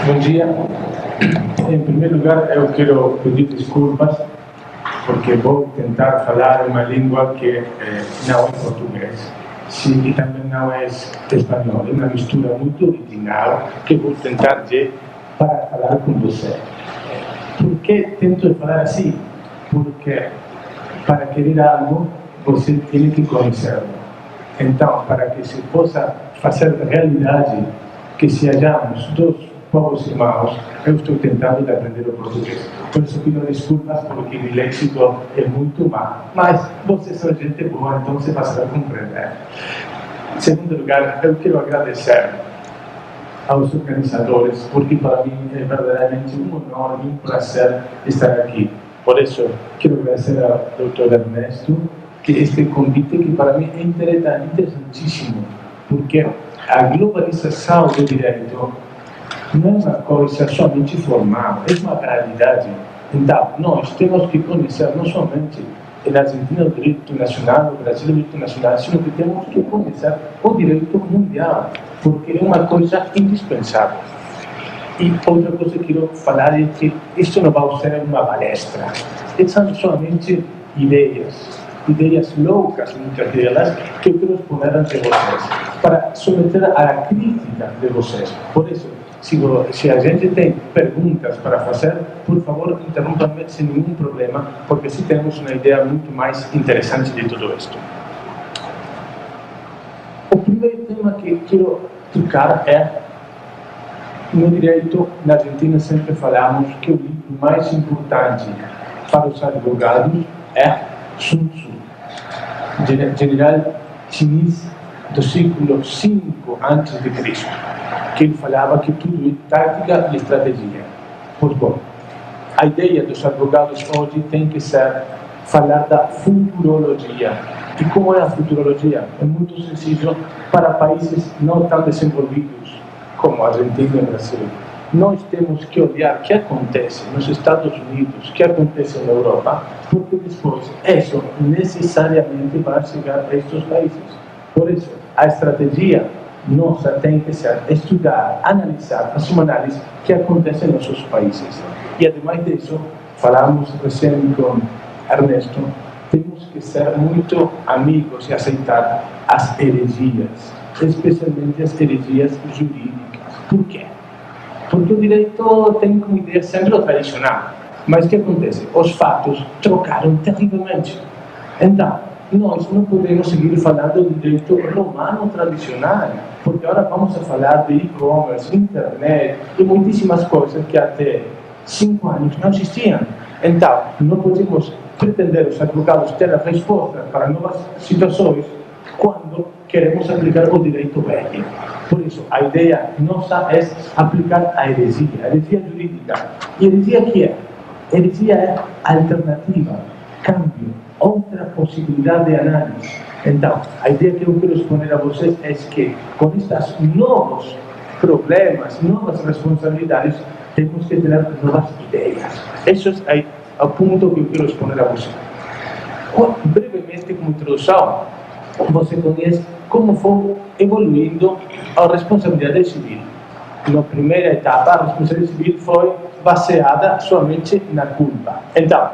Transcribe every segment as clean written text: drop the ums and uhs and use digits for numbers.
Bom dia. Em primeiro lugar, eu quero pedir desculpas porque vou tentar falar uma língua que não é português e também não é espanhol. É uma mistura muito original que vou tentar para falar com você. Por que tento falar assim? Porque para querer algo, você tem que conhecê-lo. Então, para que se possa fazer realidade, que sejamos dois povos irmãos, eu estou tentando aprender o português. Por isso pido desculpas porque o léxico é muito mau. Mas vocês são gente boa, então se vai compreender. Em segundo lugar, eu quero agradecer aos organizadores, porque para mim é verdadeiramente um honor e um prazer estar aqui. Por isso, quero agradecer ao Dr. Ernesto, que este convite que para mim é interessantíssimo, porque a globalização do direito não é uma coisa somente formal, é uma realidade. Então, nós temos que conhecer não somente na Argentina o direito nacional, no Brasil o direito nacional, sino que temos que conhecer o direito mundial, porque é uma coisa indispensável. E outra coisa que eu quero falar é que isto não vai ser uma palestra, são somente ideias loucas, muitas delas, que eu quero exponer ante vocês, para submeter à crítica de vocês. Por isso, se a gente tem perguntas para fazer, por favor, interrompam-me sem nenhum problema, porque se temos uma ideia muito mais interessante de tudo isto. O primeiro tema que quero tocar é, no direito, na Argentina sempre falamos que o livro mais importante para os advogados é Sun Tzu, general chinês do século V a.C., que ele falava que tudo é tática e estratégia. Pois bom, a ideia dos advogados hoje tem que ser falar da futurologia. E como é a futurologia? É muito sencillo para países não tão desenvolvidos como a Argentina e o Brasil. Nós temos que olhar o que acontece nos Estados Unidos, o que acontece na Europa, porque depois isso necessariamente vai chegar a estes países. Por isso, a estratégia nossa tem que ser estudar, analisar, fazer uma análise que acontece nos nossos países. E, ademais disso, falamos recém com Ernesto, temos que ser muito amigos e aceitar as heresias, especialmente as heresias jurídicas. Por quê? Porque o direito tem como ideia sempre o tradicional. Mas o que acontece? Os fatos trocaram terrivelmente. Então, nós não podemos seguir falando do direito romano tradicional, porque agora vamos a falar de e-commerce, internet e muitíssimas coisas que até 5 anos não existiam. Então, não podemos pretender os advogados ter a resposta para novas situações quando queremos aplicar o direito velho. Por isso, a ideia nossa é aplicar a heresia jurídica. E heresia que é? Heresia é alternativa, câmbio, outra possibilidade de análise. Então, a ideia que eu quero exponer a vocês é que, com estes novos problemas, novas responsabilidades, temos que ter novas ideias. Esse é o ponto que eu quero exponer a vocês. Brevemente, como introdução, você conhece como foi evoluindo a responsabilidade civil. Na primeira etapa, a responsabilidade civil foi baseada somente na culpa. Então,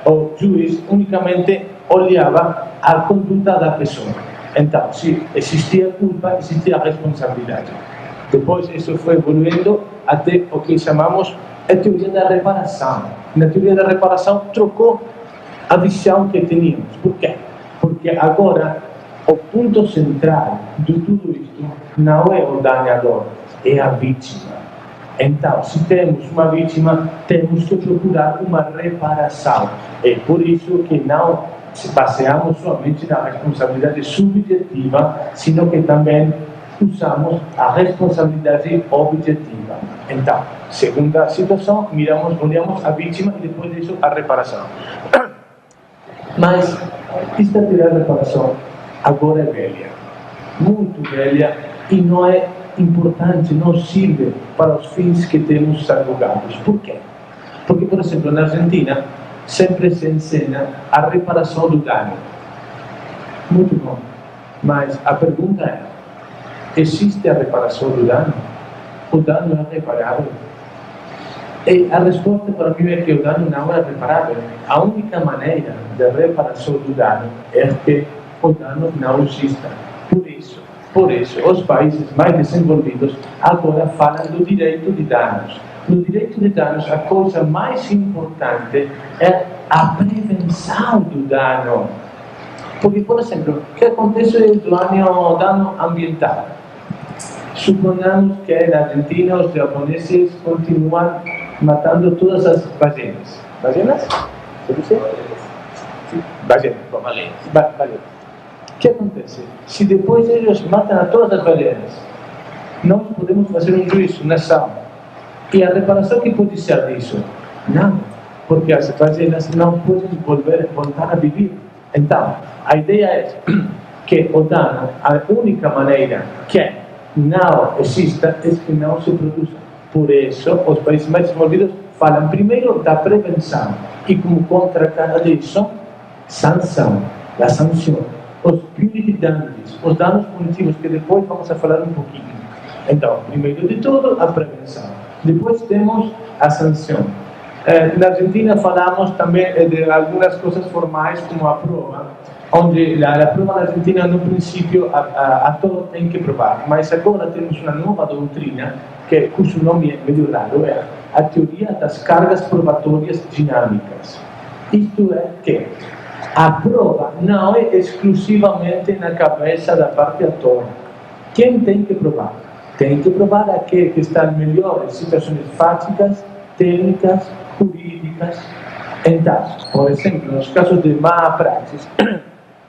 o juiz unicamente olhava a conduta da pessoa. Então, se existia culpa, existia responsabilidade. Depois, isso foi evoluindo até o que chamamos a teoria da reparação. Na teoria da reparação, trocou a visão que tínhamos. Por quê? Porque agora, o ponto central de tudo isto não é o danador, é a vítima. Então, se temos uma vítima, temos que procurar uma reparação. É por isso que não se baseamos somente na responsabilidade subjetiva, sino que também usamos a responsabilidade objetiva. Então, segunda situação, olhamos a vítima e depois disso a reparação. Mas esta teoria de reparação agora é velha, muito velha, e não é importante, não sirve para os fins que temos advogados. Por quê? Porque, por exemplo, na Argentina, sempre se ensina a reparação do dano. Muito bom. Mas a pergunta é, existe a reparação do dano? o dano é reparável? E a resposta para mim é que o dano não é reparável. A única maneira de reparação do dano é que o dano não exista. Por isso, os países mais desenvolvidos agora falam do direito de danos. No direito de danos, a coisa mais importante é a prevenção do dano. Porque, por exemplo, o que acontece do dano ambiental? Suponhamos que na Argentina os japoneses continuam matando todas as ballenas. ¿Ballenas? ¿Se dice? Sí. Ballenas. Ballenas. O que acontece? Se depois eles matam a todas as ballenas, nós podemos fazer um juízo na ação. E a reparação que pode ser disso? Nada. Porque as ballenas não podem voltar a viver. Então, a ideia é que o dano, a única maneira que não exista é que não se produza. Por isso, os países mais desenvolvidos falam primeiro da prevenção e, como contracara disso, sanção, a sanção, os punitive damages, os danos punitivos, que depois vamos a falar um pouquinho. Então, primeiro de tudo, a prevenção. Depois temos a sanção. Na Argentina falamos também de algumas coisas formais, como a prova, onde a prova na Argentina, no princípio, a todo tem que provar. Mas agora temos uma nova doutrina, cujo nome é meio raro, é a teoria das cargas probatórias dinâmicas. Isto é que a prova não é exclusivamente na cabeça da parte atora. Quem tem que provar? Tem que provar aquele que está melhor em situações fáticas, técnicas, jurídicas. Então, por exemplo, nos casos de má praxis,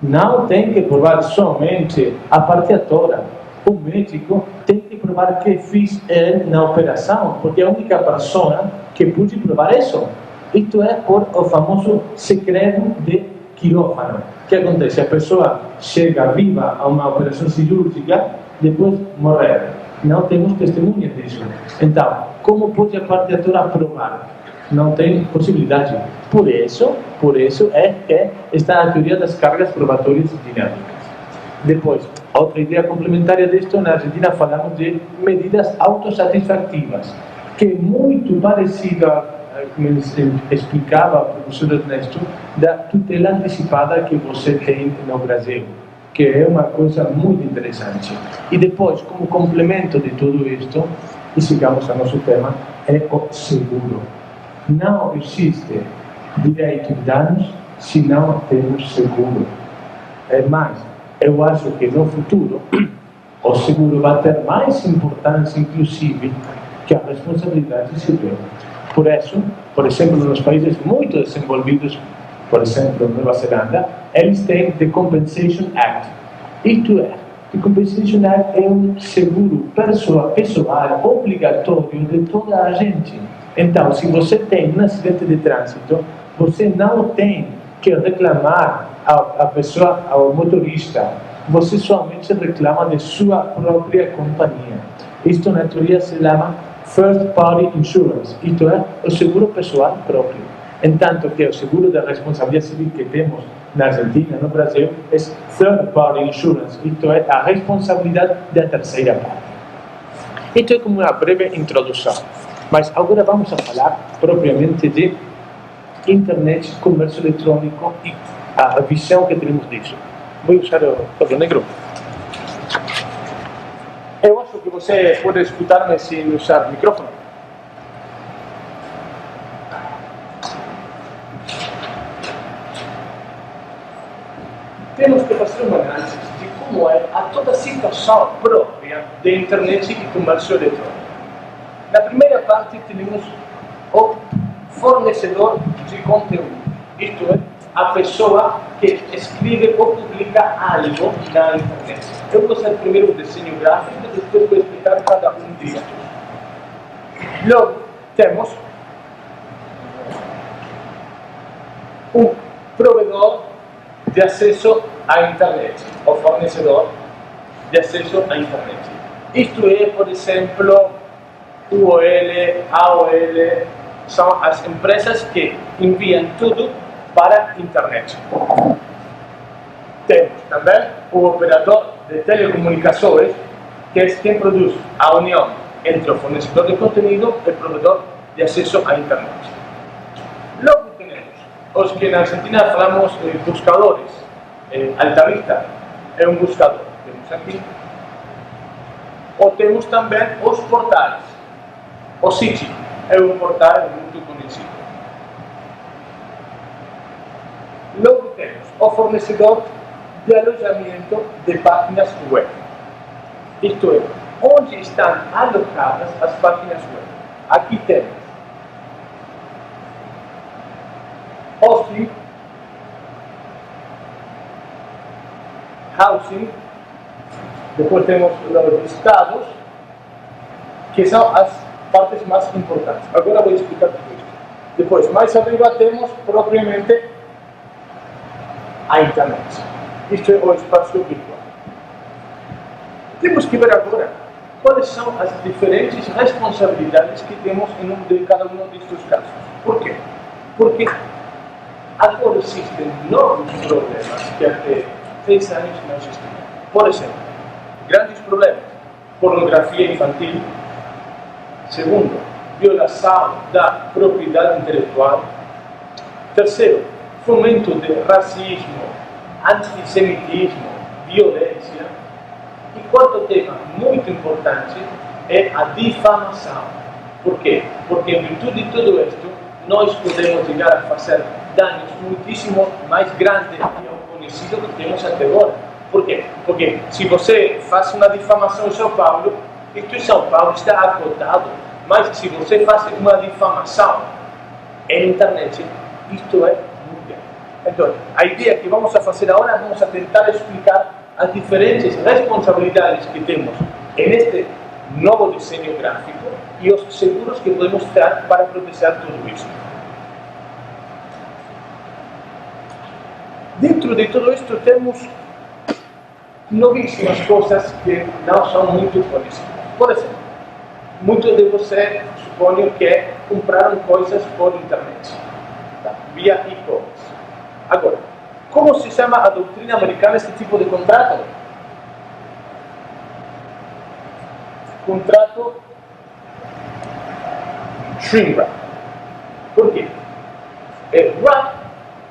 não tem que provar somente a parte atora. O médico tem que provar que fez ele na operação, porque é a única pessoa que pode provar isso. Isto é por o famoso segredo de quirófano. O que acontece? A pessoa chega viva a uma operação cirúrgica, depois morre. Não temos testemunhas disso. Então, como pode a parte atora provar? Não tem possibilidade. Por isso é que está a teoria das cargas probatórias dinâmicas. Depois, outra ideia complementar disto, na Argentina falamos de medidas autossatisfativas, que é muito parecida, como explicava o professor Ernesto, da tutela antecipada que você tem no Brasil, que é uma coisa muito interessante. E depois, como complemento de tudo isto, e chegamos ao nosso tema, é o seguro. Não existe direito de danos se não temos seguro. Mas eu acho que no futuro o seguro vai ter mais importância, inclusive, que a responsabilidade civil. Por isso, por exemplo, nos países muito desenvolvidos, por exemplo, Nova Zelândia, eles têm The Compensation Act. Isto é, The Compensation Act é um seguro pessoal obrigatório de toda a gente. Então, se você tem um acidente de trânsito, você não tem que reclamar à pessoa, ao motorista. Você somente reclama de sua própria companhia. Isto, na teoria, se chama First Party Insurance. Isto é o seguro pessoal próprio. Entanto que o seguro da responsabilidade civil que temos na Argentina, no Brasil, é Third Party Insurance. Isto é a responsabilidade da terceira parte. Isto é como uma breve introdução. Mas agora vamos a falar propriamente de internet, comércio eletrônico e a visão que temos disso. Vou usar o quadro negro. Eu acho que você pode escutar-me sem usar microfone. Temos que fazer uma análise de como é a toda a situação própria de internet e comércio eletrônico. Na primeira parte, temos o fornecedor de conteúdo. Isto é, a pessoa que escreve ou publica algo na internet. Eu vou fazer primeiro o desenho gráfico e depois vou explicar cada um deles. Logo, temos um provedor de acesso à internet, o fornecedor de acesso à internet. Isto é, por exemplo, UOL, AOL, são as empresas que enviam tudo para a internet. Temos também o operador de telecomunicações, que é quem produz a união entre o fornecedor de conteúdo e o provedor de acesso à internet. Logo temos os que na Argentina falamos buscadores. Altavista é um buscador, temos aqui. Ou temos também os portais. O Siti é um portal muito conhecido. Logo temos o fornecedor de alojamento de páginas web. Isto é, onde estão alojadas as páginas web. Aqui temos hosting, housing, depois temos os listados, que são as partes mais importantes. Agora vou explicar tudo isso. Depois, mais arriba, temos propriamente a internet. Isto é o espaço virtual. Temos que ver agora quais são as diferentes responsabilidades que temos em cada um destes casos. Por quê? Porque agora existem novos problemas que até 3 anos não existiam. Por exemplo, grandes problemas: pornografia infantil. Segundo, violação da propriedade intelectual. Terceiro, fomento de racismo, antissemitismo, violência. E quarto tema, muito importante, é a difamação. Por quê? Porque em virtude de tudo isto, nós podemos chegar a fazer danos muitíssimo mais grandes que o conhecido que temos até agora. Por quê? Porque se você faz uma difamação em São Paulo, isto em São Paulo está acotado. Mas se você faz uma difamação na internet, isto é mundial. Então, a ideia que vamos a fazer agora, vamos a tentar explicar as diferentes responsabilidades que temos neste novo desenho gráfico e os seguros que podemos ter para proteger tudo isso. Dentro de tudo isto temos novíssimas coisas que não são muito conhecidas. Por exemplo, muitos de vocês suponho que compraram coisas por internet, via e-commerce. Agora, como se chama a doutrina americana este tipo de contrato? Contrato shrink wrap. Por quê? Wrap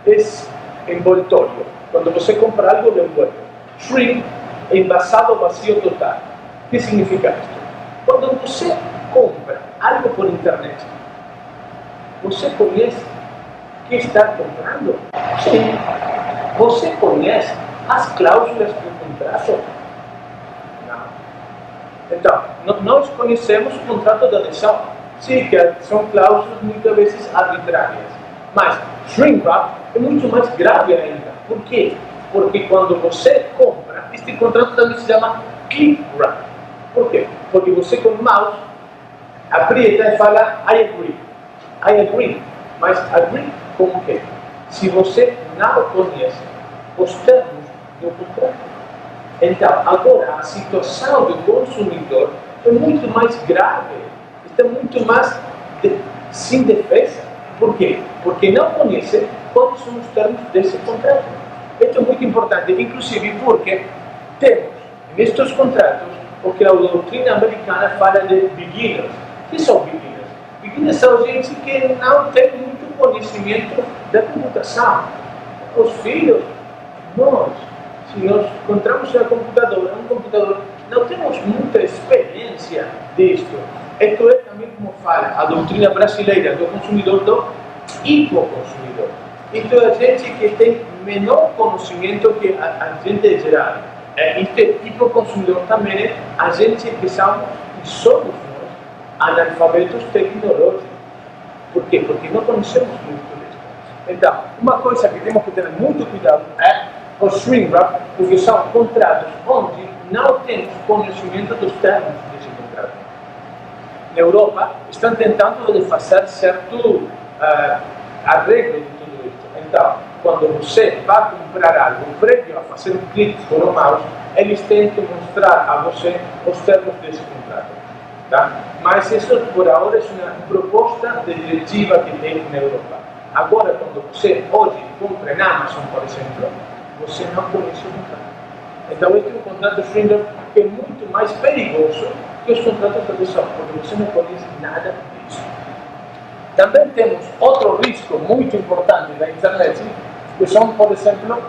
é envoltório. Quando você compra algo, ele envolve. Shrink é envasado vazio total. O que significa isto? Quando você compra algo por internet, você conhece o que está comprando? Sim. Você conhece as cláusulas do contrato? Não. Então, nós conhecemos o contrato de adesão. Sim, que são cláusulas muitas vezes arbitrárias. Mas shrink wrap é muito mais grave ainda. Por quê? Porque quando você compra, este contrato também se chama click wrap. Por quê? Porque você com o mouse aprieta e fala I agree. I agree. Mas agree com o quê? Se você não conhece os termos do contrato. Então, agora a situação do consumidor é muito mais grave. Está muito mais sem defesa. Por quê? Porque não conhece quais são os termos desse contrato. Isso é muito importante, inclusive porque temos nestes contratos o que a doutrina americana fala de beginners. O que são beginners? Beginners são gente que não tem muito conhecimento da computação. Os filhos, nós, se nós encontramos um computador, não temos muita experiência disto. Isto é também como fala a doutrina brasileira do consumidor, do hipoconsumidor. Isto é a gente que tem menor conhecimento que a gente geral. Este hipoconsumidor também é a gente que somos nós, analfabetos tecnológicos. Por quê? Porque não conhecemos muito disso. Então, uma coisa que temos que ter muito cuidado é o shrink wrap, porque são contratos onde não temos conhecimento dos termos desse contrato. Na Europa, estão tentando fazer certo arreglo de tudo isso. Então, quando você vai comprar algo, prévio a fazer um clique com o mouse, eles têm que mostrar a você os termos desse contrato. Tá? Mas isso, por agora, é uma proposta de diretiva que tem na Europa. Agora, quando você hoje compra na Amazon, por exemplo, você não conhece o contrato. Então, este é um contrato shrink que é muito mais perigoso que os contratos de tradução, porque você não conhece nada disso. Também temos outro risco muito importante da internet, que são, por exemplo,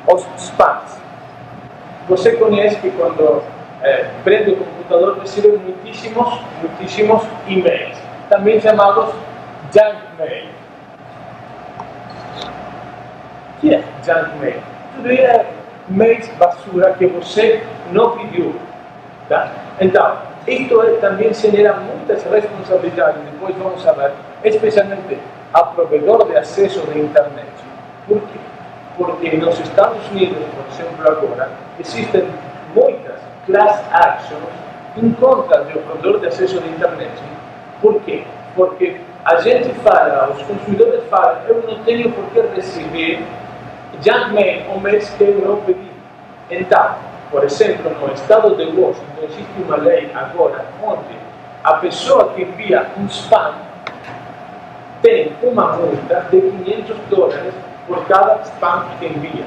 os spams. Você conhece que quando prende o computador recebe muitíssimos e-mails, também chamados junk mail. O que é junk mail? Tudo é mails basura que você não pediu. Tá? Então, isto também gera muitas responsabilidades, depois vamos falar, especialmente a provedor de acesso à internet. Por quê? Porque nos Estados Unidos, por exemplo, agora, existem muitas class actions em contra do provedor de acesso à internet. Por quê? Porque a gente fala, os consumidores falam, eu não tenho por que receber junk mail ou mails que eu não pedi. Então, por exemplo, no estado de Washington existe uma lei agora onde a pessoa que envia um spam tem uma multa de $500 por cada spam que envia.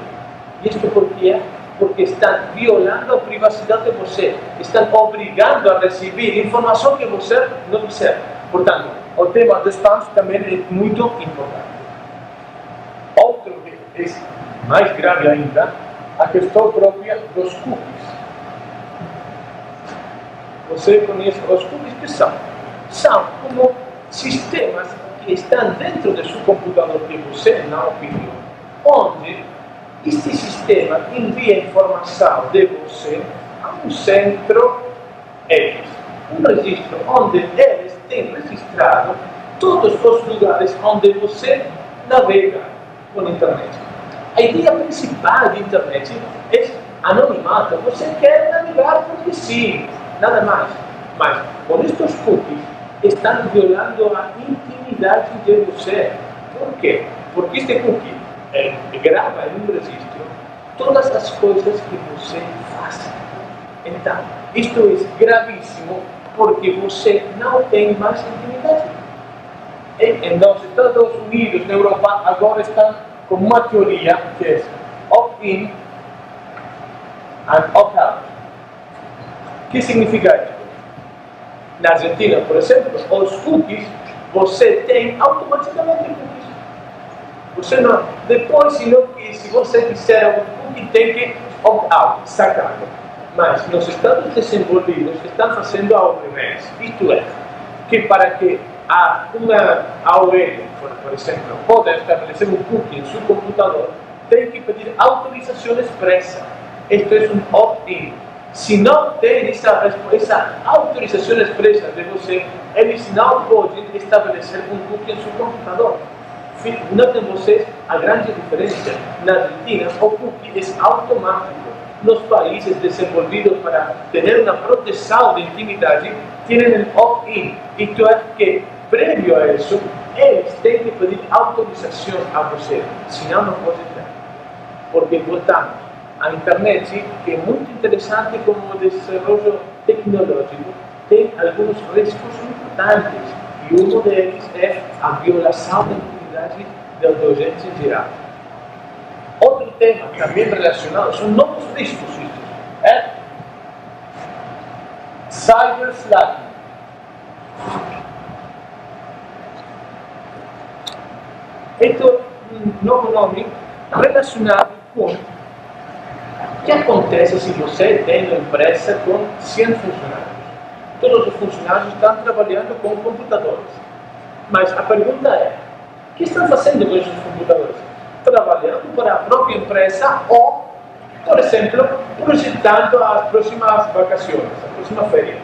E isto por quê? Porque estão violando a privacidade de você, estão obrigando a receber informação que você não quiser. Portanto, o tema dos spams também é muito importante. Outro que é mais grave ainda, a questão própria dos cookies. Você conhece os cookies que são? São como sistemas que estão dentro do seu computador que você não pediu, onde este sistema envia informação de você a um centro X, um registro onde eles têm registrado todos os lugares onde você navega com a internet. A ideia principal da internet é anonimato. Você quer navegar porque sim, nada mais. Mas com estes cookies estão violando a intimidade de você. Por quê? Porque este cookie grava em um registro todas as coisas que você faz. Então, isto é gravíssimo porque você não tem mais intimidade. Nos Estados Unidos, na Europa, agora estão com uma teoria que é opt-in and opt-out. O que significa isso? Na Argentina, por exemplo, os cookies, você tem automaticamente cookies. Você não, depois, se você quiser um cookie, tem que opt-out, sacá-lo. Mas nos Estados desenvolvidos estão fazendo ao revés. Isto é, que para que uma AOL, por exemplo, possa estabelecer um cookie em seu computador, tem que pedir autorização expressa. Isto é um opt-in. Se não tem essa autorização expressa de você, eles não podem estabelecer um cookie em seu computador. Notem vocês a grande diferença. Na Argentina, o cookie é automático. Nos países desenvolvidos, para ter uma proteção de intimidade, têm um opt-in. Isto é que, prévio a isso, eles têm que pedir autorização a você, senão não pode ter. Porque, portanto, a internet, que é muito interessante como desenvolvimento tecnológico, tem alguns riscos importantes. E um deles é a violação da intimidade do gente em geral. Outro tema também relacionado são novos riscos. Cyberslagging. Este é um novo nome relacionado com o que acontece se você tem uma empresa com 100 funcionários. Todos os funcionários estão trabalhando com computadores. Mas a pergunta é, o que estão fazendo com esses computadores? Trabalhando para a própria empresa ou, por exemplo, projetando as próximas vacações, as próximas férias.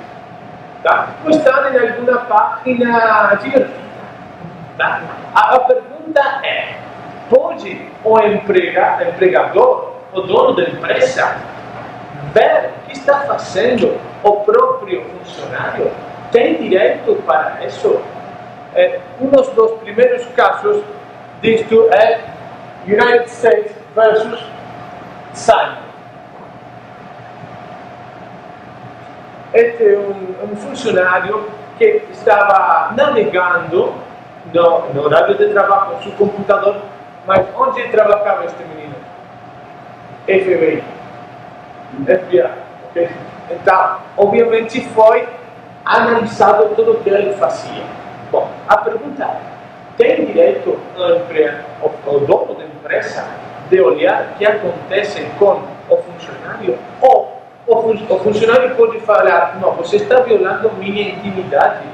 Tá? Ou estão em alguma página divertida. Tá? A pergunta é, pode o empregador, o dono da empresa, ver o que está fazendo o próprio funcionário? Tem direito para isso? Um dos primeiros casos disto é United States versus Simon. Este é um funcionário que estava navegando no horário de trabalho com seu computador, mas onde trabalhava este menino? FBI, FBI, Ok? Então, obviamente foi analisado tudo o que ele fazia. Bom, a pergunta é, tem direito o dono da empresa de olhar o que acontece com o funcionário? Ou o funcionário pode falar, não, você está violando minha intimidade,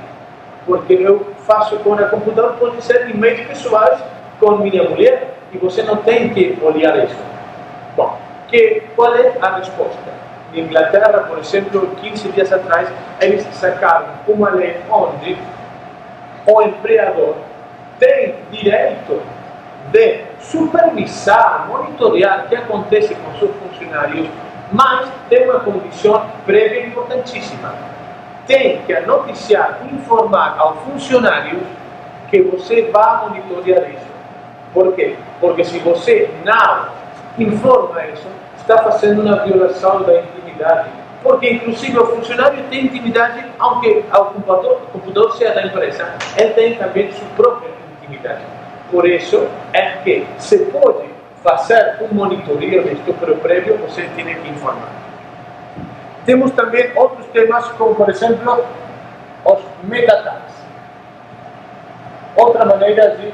porque eu faço com a computador, pode ser e-mails pessoais com minha mulher, e você não tem que olhar isso. Bom, qual é a resposta? Na Inglaterra, por exemplo, 15 dias atrás, eles sacaram uma lei onde o empregador tem direito de supervisar, monitorear o que acontece com seus funcionários, mas tem uma condição prévia importantíssima. Tem que noticiar, informar aos funcionários que você vai monitorear isso. Por quê? Porque se você não informa isso, está fazendo uma violação da intimidade. Porque, inclusive, o funcionário tem intimidade, aunque o computador seja da empresa, ele tem também sua própria intimidade. Por isso, é que se pode fazer um monitoreio disto, pero prévio você tem que informar. Temos também outros temas, como, por exemplo, os metatags. Outra maneira de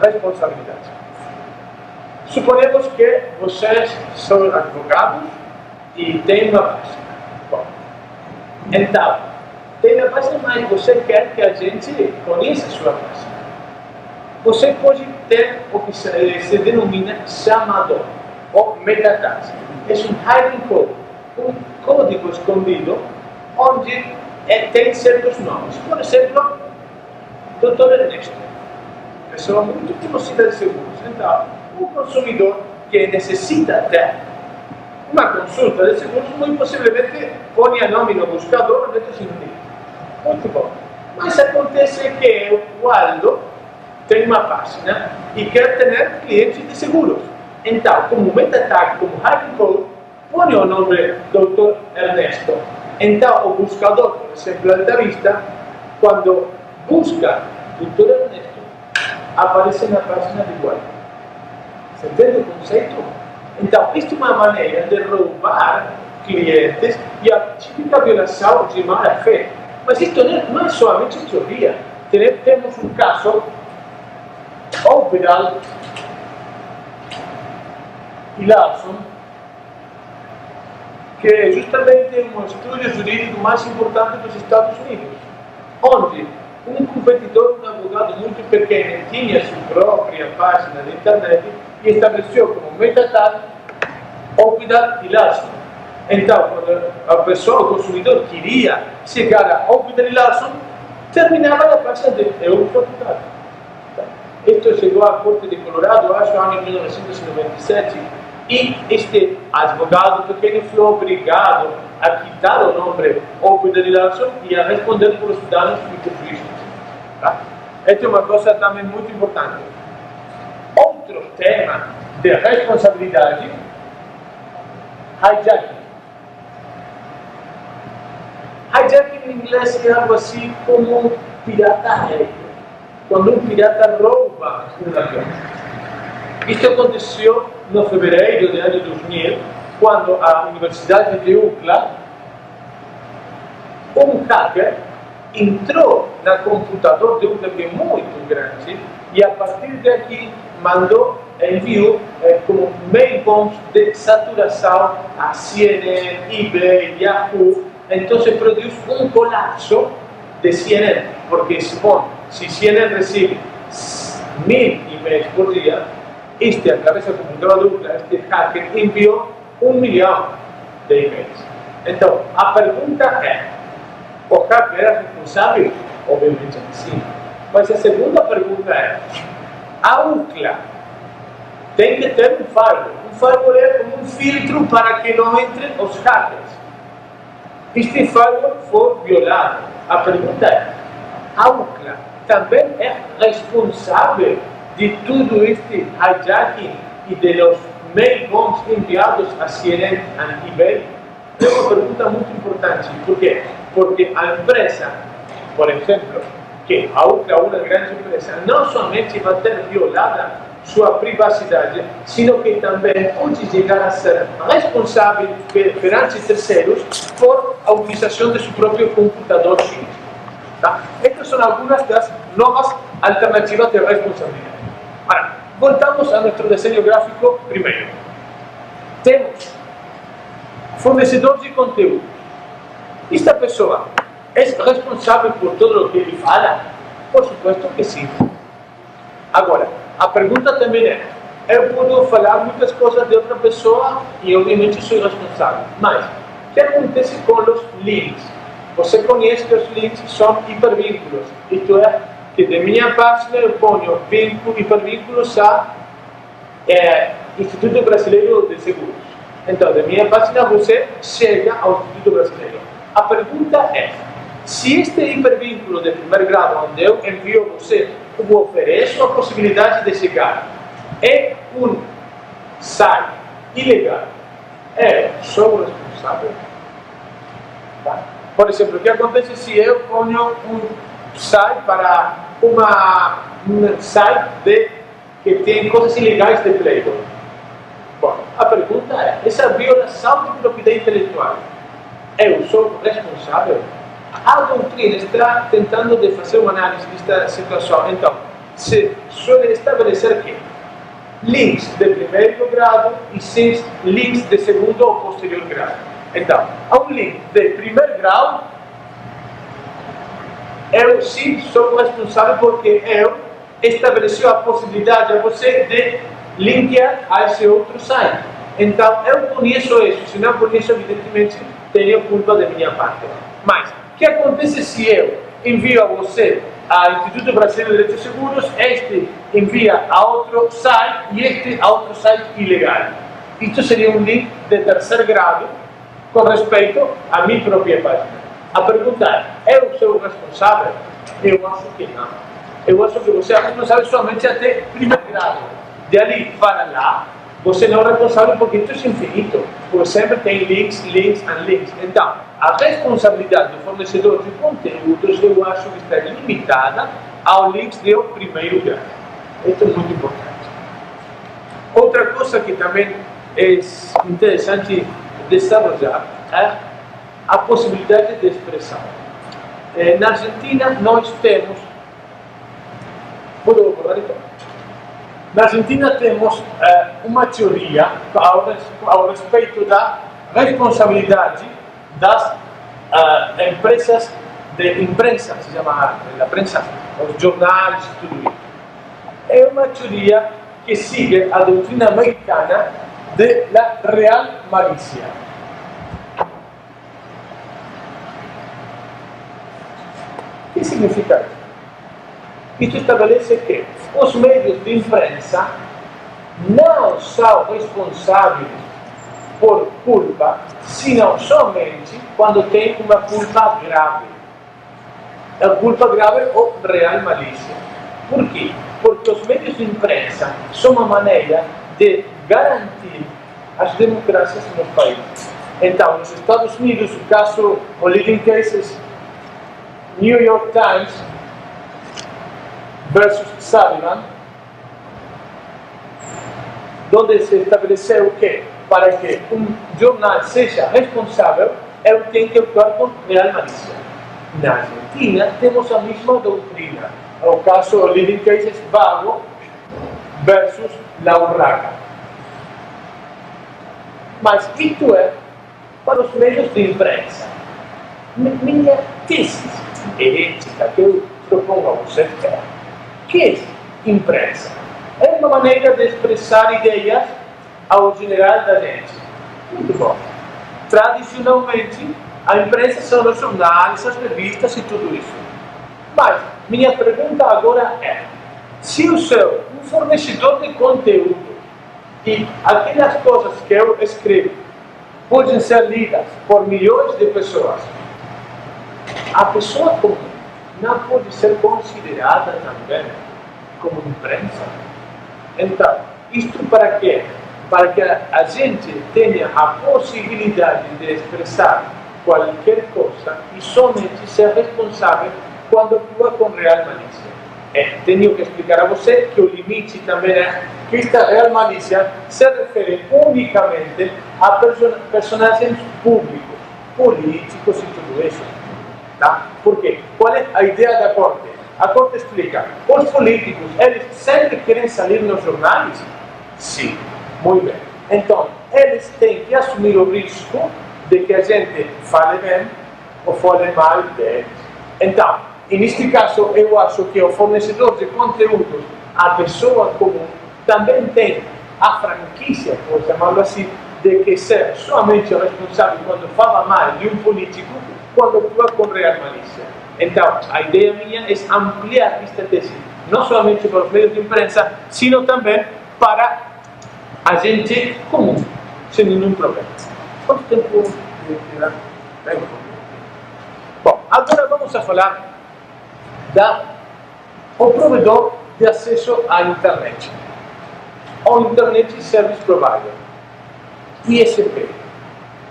responsabilidade. Suponemos que vocês são advogados e têm uma página. Bom, então, tem a página, mas você quer que a gente conheça a sua página. Você pode ter o que se denomina chamador, ou meta-tag. É um hiding code, um código escondido, onde tem certos nomes. Por exemplo, Dr. Ernesto, pessoa muito conhecida de seguros. Então, um consumidor que necessita ter uma consulta de seguros, muito possivelmente põe a nome no buscador, muito bom. Mas acontece que o Aldo tem uma página e quer ter clientes de seguros. Então, como meta-tag, como hiding code, põe o nome Dr. Ernesto. Então, o buscador, por exemplo, Altavista, quando busca Dr. Ernesto, aparece na página de igual. Você entende o conceito? Então, isto é uma maneira de roubar clientes e a típica violação de má-fé. Mas isto não é somente teoria. Temos um caso, Opedal e Larson, que é justamente um estudo jurídico mais importante dos Estados Unidos, onde um competidor, um advogado muito pequeno, tinha sua própria página de internet e estabeleceu como meta-tag Opedal e Larson. Então, quando a pessoa, o consumidor, queria chegar a Opedal e Larson, terminava na página de eu proprietário. Isto chegou à Corte de Colorado, acho, no ano de 1997, e este advogado pequeno foi obrigado a quitar o nome Opedal e Larson e a responder por os danos e prejuízos. Tá? Esta é uma coisa também muito importante. Outro tema de responsabilidade, hijacking. Hijacking em inglês é algo assim como pirata aéreo. Quando um pirata rouba um avião. Isto aconteceu no fevereiro do ano 2000, quando a Universidade de UCLA, um hacker entrou no computador de UCLA, que é muito grande, e a partir daqui enviou como mail bombs de saturação a CNN, eBay, Yahoo. Então se produz um colapso de CNN, porque se CNN recebe 1000 e-mails por dia, através da computadora dupla, este hacker enviou 1 milhão de e-mails. Então, a pergunta é, o hacker era responsável? Obviamente sim. Mas a segunda pergunta é, a UCLA tem que ter um firewall. Um firewall é como um filtro para que não entrem os hackers. Este firewall foi violado. A pergunta é, a UCLA também é responsável de tudo este hijacking e de los mail bombs enviados a CNN e eBay? É uma pergunta muito importante. Por quê? Porque a empresa, por exemplo, que a UCLA é uma grande empresa, não somente vai ter violada sua privacidade, sino que também pode chegar a ser responsável perante terceiros por a utilização de seu próprio computador físico. Tá? Estas são algumas das novas alternativas de responsabilidade. Agora, voltamos a nosso desenho gráfico primeiro. Temos fornecedor de conteúdo. Esta pessoa é responsável por tudo o que ele fala? Por supuesto que sim. Agora, a pergunta também é: eu posso falar muitas coisas de outra pessoa e obviamente sou responsável. Mas, o que acontece com os links? Você conhece que os links são hipervínculos. Isto é, que de minha página eu ponho hipervínculos a Instituto Brasileiro de Seguros. Então, de minha página você chega ao Instituto Brasileiro. A pergunta é: se este hipervínculo de primeiro grau, onde eu envio você, eu ofereço a possibilidade de chegar, é um site ilegal, eu sou responsável? Tá? Por exemplo, o que acontece se eu ponho um site para um site que tem coisas ilegais de Playboy? Bom, a pergunta é: essa violação de propriedade intelectual, eu sou responsável? A doutrina está tentando de fazer uma análise desta situação. Então, se suele estabelecer que links de primeiro grau e links de segundo ou posterior grau. Então, a um link de primeiro grau, eu sim sou responsável porque eu estabeleci a possibilidade a você de linkar a esse outro site. Então, eu conheço isso. Se não conheço, evidentemente, tenho culpa da minha parte. Mas, o que acontece se eu envio a você ao Instituto Brasileiro de Direitos Seguros, este envia a outro site e este a outro site ilegal? Isto seria um link de terceiro grau com respeito à minha própria página. A pergunta é: eu sou responsável? Eu acho que não. Eu acho que você é responsável somente até primeiro grau. De ali para lá, você não é responsável porque isto é infinito. Porque sempre tem links. Então, a responsabilidade do fornecedor de conteúdos, eu acho que está limitada aos links de primeiro grau. Isso é muito importante. Outra coisa que também é interessante desarrollar é a possibilidade de expressão. Na Argentina, nós temos... Na Argentina temos uma teoria ao respeito da responsabilidade das empresas de imprensa, se chama a prensa, os jornais e tudo isso. É uma teoria que sigue a doutrina americana de la real malícia. O que significa isso? Isto estabelece que os meios de imprensa não são responsáveis por culpa, senão somente quando tem uma culpa grave. A culpa grave ou real malícia. Por quê? Porque os meios de imprensa são uma maneira de garantir as democracias nos países. Então, nos Estados Unidos, o caso, o leading cases, New York Times versus Sullivan, onde se estabeleceu que, para que um jornal seja responsável, ele tem que actuar com real malícia. Na Argentina, temos a mesma doutrina. O caso, o leading cases, Vago versus La Urraca. Mas isto é para os meios de imprensa. Minha tese ética que eu propongo a você é: que é imprensa? É uma maneira de expressar ideias ao general da gente. Muito bom. Tradicionalmente, a imprensa são os jornais, as revistas e tudo isso. Mas, minha pergunta agora é: se o seu fornecedor de conteúdo e aquelas coisas que eu escrevo podem ser lidas por milhões de pessoas, a pessoa comum não pode ser considerada também como imprensa? Então, isto para quê? Para que a gente tenha a possibilidade de expressar qualquer coisa e somente ser responsável quando atua com real malícia. tenho que explicar a você que o limite também é que esta real malícia se refere unicamente a personagens públicos, políticos e tudo isso. Tá? Por quê? Qual é a ideia da corte? A corte explica, os políticos, eles sempre querem sair nos jornais? Sim, muito bem. Então, eles têm que assumir o risco de que a gente fale bem ou fale mal deles. Então, neste caso, eu acho que o fornecedor de conteúdos, a pessoa comum, também tem a franquia, por chamarlo assim, de que ser somente responsável quando fala mal de um político, quando atua com real malícia. Então, a ideia minha é ampliar esta tese, não somente para os meios de imprensa, sino também para a gente comum, sem nenhum problema. Quanto tempo tirar? Bom, agora vamos a falar do provedor de acesso à internet. O Internet Service Provider, ISP.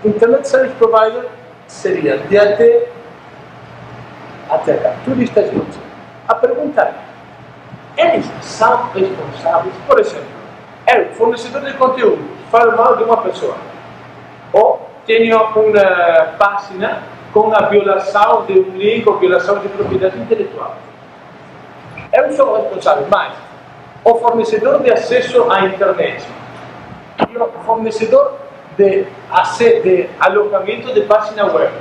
Internet Service Provider seria de até cá, tudo está junto. A pergunta é, eles são responsáveis, por exemplo, o fornecedor de conteúdo fala mal de uma pessoa, ou tem uma página com a violação de um link ou violação de propriedade intelectual. Eu sou responsável, mas o fornecedor de acesso à internet e o fornecedor de alojamento de página web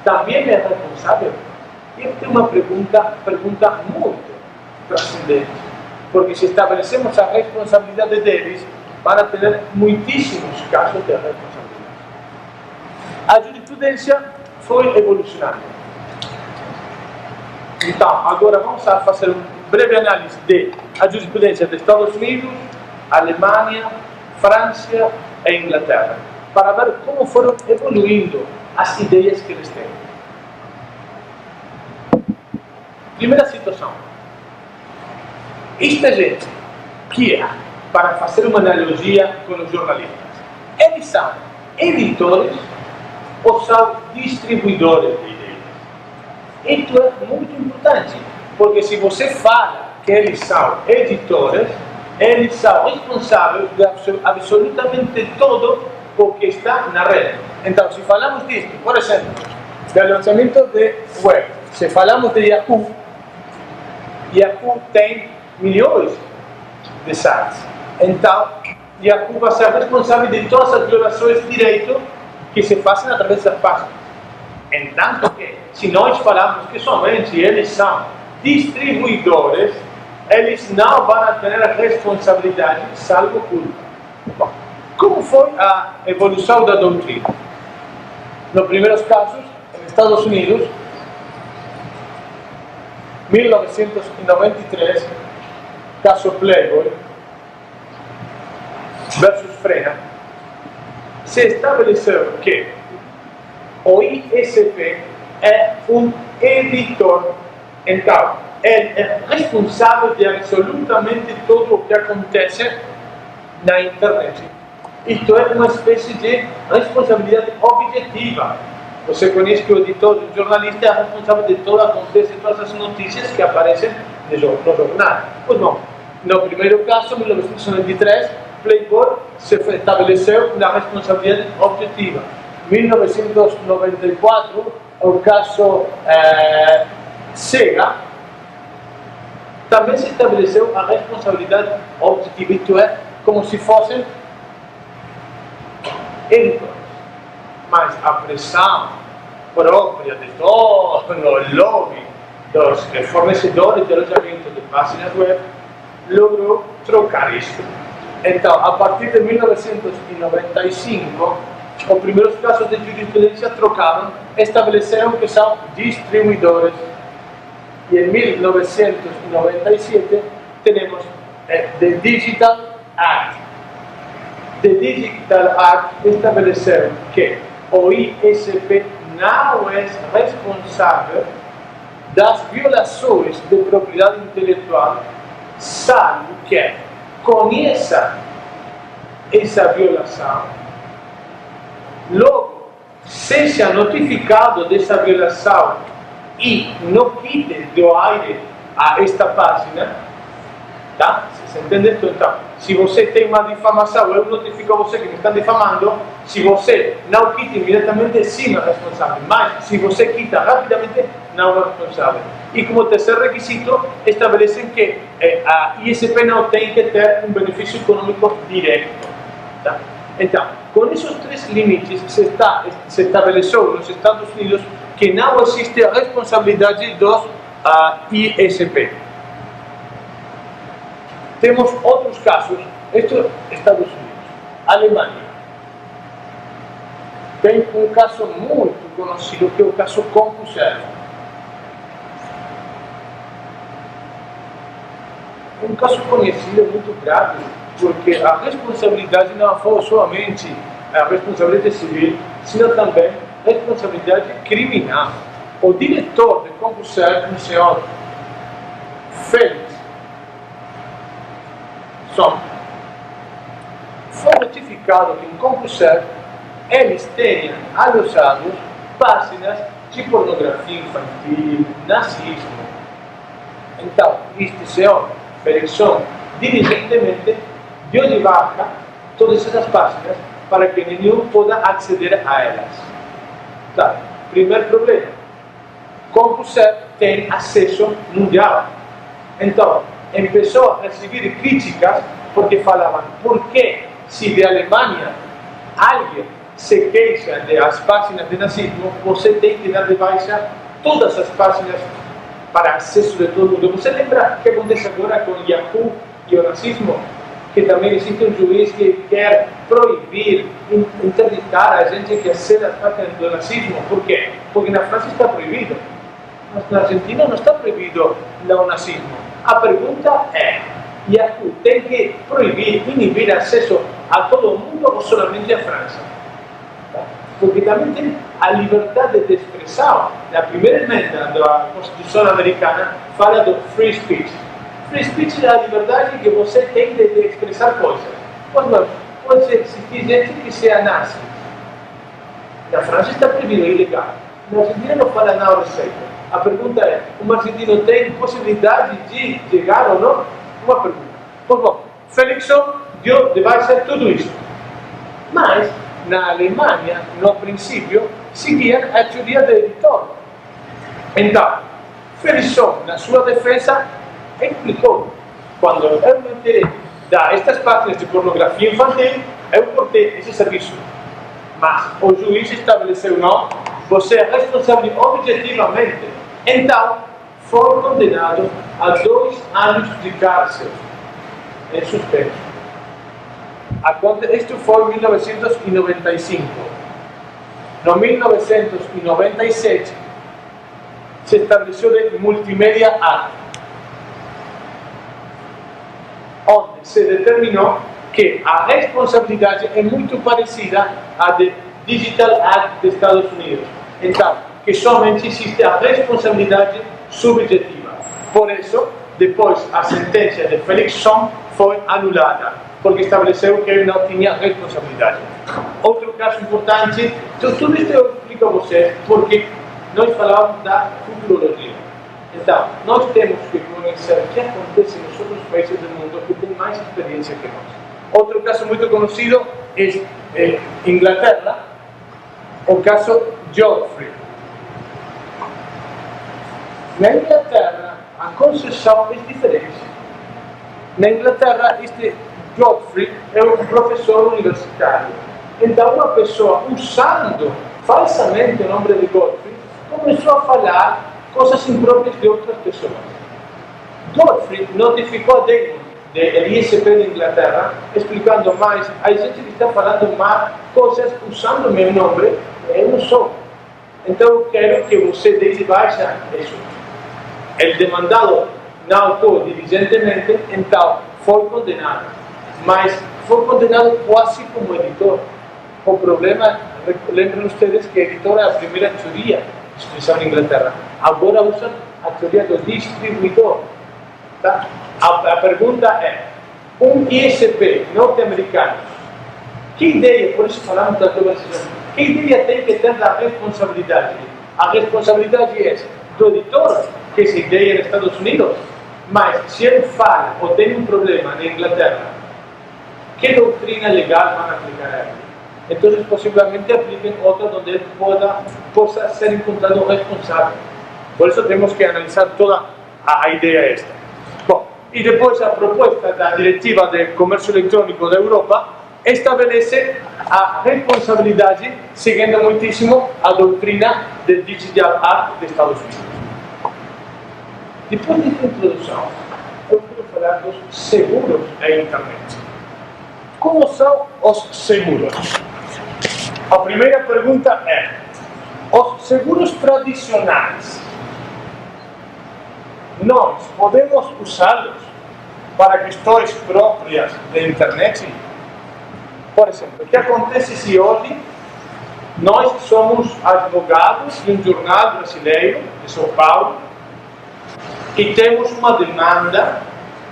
também é responsável? E tem uma pergunta muito transcendente, porque se estabelecemos a responsabilidade deles, van a ter muitíssimos casos de responsabilidade. A jurisprudência foi evolucionando. Então, agora vamos a fazer uma breve análise da jurisprudência dos Estados Unidos, Alemanha, França e Inglaterra, para ver como foram evoluindo as ideias que eles têm. Primeira situação. Esta gente, que é, para fazer uma analogia com os jornalistas, eles são editores ou são distribuidores de ideias? Isto é muito importante, porque se você fala que eles são editores, eles são responsáveis de absolutamente tudo o que está na rede. Então, se falamos disto, por exemplo, de lançamento de web, se falamos de Yahoo tem milhões de sites. Então, Yahoo vai ser responsável de todas as violações de direito que se fazem através das páginas. Entanto que, se nós falamos que somente eles são distribuidores, eles não vão ter a responsabilidade, salvo culpa. Bom, como foi a evolução da doutrina? Nos primeiros casos, nos Estados Unidos, 1993, caso Playboy versus Frena, se estabeleceu que o ISP é um editor. Então, ele é responsável de absolutamente tudo o que acontece na internet. Isto é uma espécie de responsabilidade objetiva. Você conhece que o editor, o jornalista, é responsável de tudo o que acontece, todas as notícias que aparecem no jornal. Pois não, no primeiro caso, 1993, Playboy se estabeleceu na responsabilidade objetiva. 1994, o caso Sega, também se estabeleceu a responsabilidade objetiva, isto é, como se fossem editores. Mas a pressão própria de todo o lobby dos fornecedores de alojamento de páginas web logrou trocar isto. Então, a partir de 1995, os primeiros casos de jurisprudência trocaram, estabeleceram que são distribuidores. E em 1997 temos The Digital Act. The Digital Act estabeleceu que o ISP não é responsável das violações de propriedade intelectual, salvo que conheça essa violação, logo seja notificado dessa violação e não quite do aire a esta página, tá? Você entende? Então, se você tem uma difamação, eu notifico a você que me estão difamando. Se você não quita imediatamente, sim é responsável. Mas, se você quita rapidamente, não é responsável. E como terceiro requisito, estabelecem que a ISP não tem que ter um benefício econômico direto. Tá? Então, com esses três limites, se estabeleceu nos Estados Unidos que não existe a responsabilidade dos ISP. Temos outros casos. Esto Estados Unidos. Alemanha. Tem um caso muito conhecido que é o caso CompuServe. Um caso conhecido muito grave, porque a responsabilidade não foi somente a responsabilidade civil, sino também a responsabilidade criminal. O diretor de CompuServe, o senhor Felix Son, foi notificado que em CompuServe eles tenham alojado páginas de pornografia infantil, nazismo. Então, este senhor Felixson diligentemente deu de baixa todas essas páginas para que nenhum possa aceder a elas. Tá? Primeiro problema: CompuServe tem acesso mundial. Então, começou a receber críticas porque falavam: por que, se de Alemanha alguém se queixa das páginas de nazismo, você tem que dar de baixa todas as páginas para acesso de todo mundo? Você lembra o que acontece agora com Yahoo e o nazismo? Que também existe um juiz que quer proibir, interditar a gente que aceda às páginas do nazismo. Por quê? Porque na França está proibido, mas na Argentina não está proibido o nazismo. A pergunta é: Yahoo tem que proibir, inibir acesso a todo mundo ou somente a França? Porque também tem a liberdade de expressão. A primeira emenda da Constituição americana fala do free speech. Free speech é a liberdade que você tem de expressar coisas. Pode existir gente que seja nazi. Na França está proibido, é ilegal. Na Argentina não fala nada a respeito. A pergunta é: um argentino tem possibilidade de chegar ou não? Uma pergunta. Pois bom, Felixson deu de baixa tudo isso. Mas, na Alemanha, no princípio, seguiam a teoria do editor. Então, Felixson, na sua defesa, explicou: quando eu me enterei destas páginas de pornografia infantil, eu cortei esse serviço. Mas o juiz estabeleceu: não, você é responsável objetivamente. Então, foi condenado a 2 anos de cárcere em suspenso. Isto foi em 1995. No 1997 se estabeleceu de Multimedia Act, onde se determinou que a responsabilidade é muito parecida à de Digital Act dos Estados Unidos. Então, que somente existe a responsabilidade subjetiva. Por isso, depois a sentença de Felixson foi anulada, porque estabeleceu que ele não tinha responsabilidade. Outro caso importante, tudo isso eu explico a vocês, porque nós falamos da futurologia. Então, nós temos que conhecer o que acontece nos outros países do mundo que têm mais experiência que nós. Outro caso muito conhecido é Inglaterra, o caso Godfrey. Na Inglaterra, a concessão é diferente. Na Inglaterra, este Godfrey é um professor universitário. Então, uma pessoa, usando falsamente o nome de Godfrey, começou a falar coisas impróprias de outras pessoas. Godfrey notificou a Damon, do ISP de Inglaterra, explicando: mais a gente que está falando mais coisas usando meu nome, eu não sou. Então, eu quero que você dê de baixa isso. O demandado não atuou diligentemente, então foi condenado. Mas foi condenado quase como editor. O problema, lembrem vocês que editor é a primeira teoria de instituição na Inglaterra. Agora usam a teoria do distribuidor. Tá? A pergunta é: um ISP norte-americano, que ideia, por isso falamos da globalização, que ideia tem que ter da responsabilidade? A responsabilidade é do editor que essa ideia nos Estados Unidos, mas se ele fala ou tem um problema na Inglaterra, que doutrina legal vão aplicar a ele? Então, possivelmente apliquem outra onde ele possa ser encontrado responsável. Por isso, temos que analisar toda a ideia esta. Bom, e depois a proposta da Diretiva de Comércio Eletrônico da Europa estabelece a responsabilidade, seguindo muitíssimo a doutrina do Digital Act dos Estados Unidos. Depois desta introdução, eu quero falar dos seguros na internet. Como são os seguros? A primeira pergunta é: os seguros tradicionais, nós podemos usá-los para questões próprias da internet? Por exemplo, o que acontece se hoje nós somos advogados de um jornal brasileiro, de São Paulo, e temos uma demanda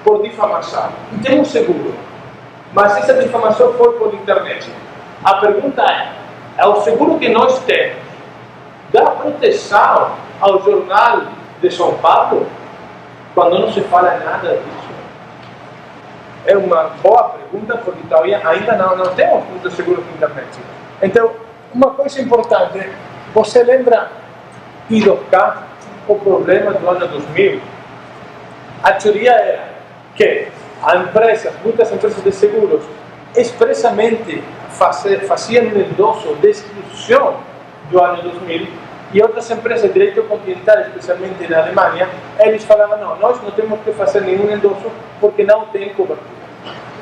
por difamação, e temos seguro, mas essa difamação foi por internet. A pergunta é o seguro que nós temos dá proteção ao jornal de São Paulo quando não se fala nada disso? É uma boa pergunta, porque ainda não temos muito seguro na internet. Então, uma coisa importante, você lembra IDOCAT, o problema do ano 2000? A teoria era que muitas empresas de seguros, expressamente faziam um endosso de exclusão do ano 2000, e outras empresas de direito continental, especialmente na Alemanha, eles falavam: não, nós não temos que fazer nenhum endosso porque não tem cobertura.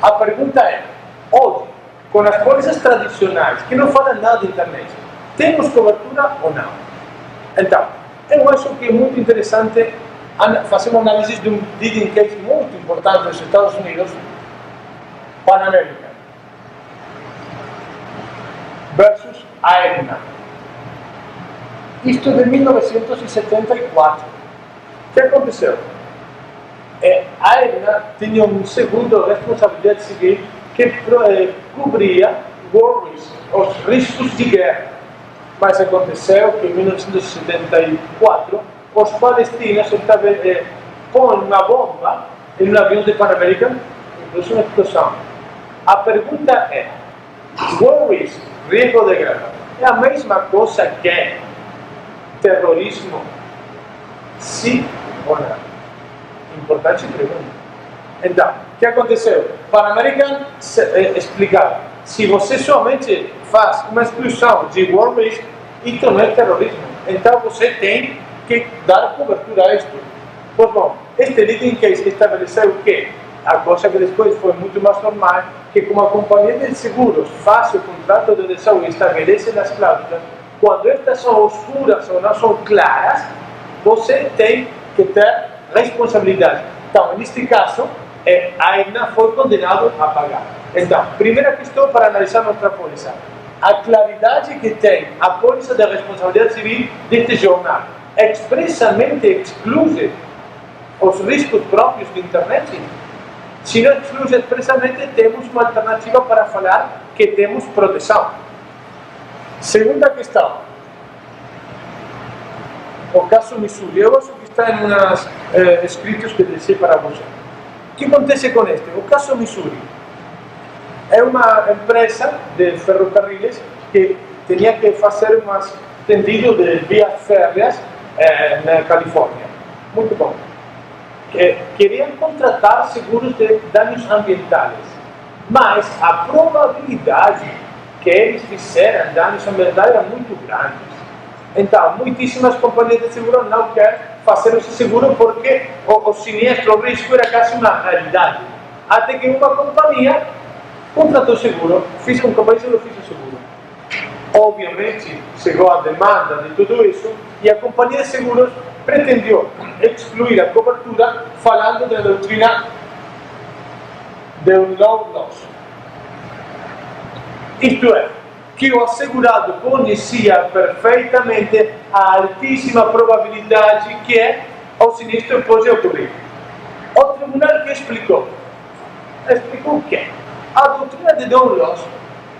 A pergunta é: hoje, com as polícias tradicionais, que não falam nada de internet, temos cobertura ou não? Então, eu acho que é muito interessante fazer uma análise de um leading case muito importante nos Estados Unidos, Pan American versus Aetna. Isto é de 1974. O que aconteceu? A Aetna tinha um seguro de responsabilidade civil que cobria os riscos de guerra. Mas aconteceu que em 1974 os palestinos põem uma bomba em um avião de Pan American e produzem uma explosão. A pergunta é: risco de guerra, é a mesma coisa que terrorismo? Sim ou não? Importante pergunta. Então, o que aconteceu? Pan American explicava: se você somente faz uma exclusão de war risk, isso não é terrorismo. Então você tem que dar cobertura a isto. Pois bom, este leading case estabeleceu que a coisa que depois foi muito mais normal, que como a companhia de seguros faz o contrato de adesão e estabelece as cláusulas, quando estas são oscuras ou não são claras, você tem que ter responsabilidade. Então, neste caso, a Aetna foi condenado a pagar. Então, primeira questão para analisar nossa polícia: a claridade que tem a polícia de responsabilidade civil deste jornal expressamente exclui os riscos próprios de internet? Se não exclui expressamente, temos uma alternativa para falar que temos proteção. Segunda questão: o caso Missouri. Eu acho que está em uns escritos que deixei para você. O que acontece com este? O caso Missouri é uma empresa de ferrocarriles que tinha que fazer um tendido de vias férreas na Califórnia. Muito bom. Queriam contratar seguros de danos ambientais, mas a probabilidade que eles fizeram danos ambientais era muito grande. Então, muitíssimas companhias de seguro não querem fazer esse seguro porque o sinistro, o risco era quase uma realidade. Até que uma companhia contratou seguro, fez um companhia de fez o seguro. Obviamente, chegou a demanda de tudo isso e a companhia de seguros pretendeu excluir a cobertura falando da doutrina do low loss. Isto é, que o assegurado conhecia perfeitamente a altíssima probabilidade que o sinistro pode ocorrer. O tribunal que explicou que a doutrina de low loss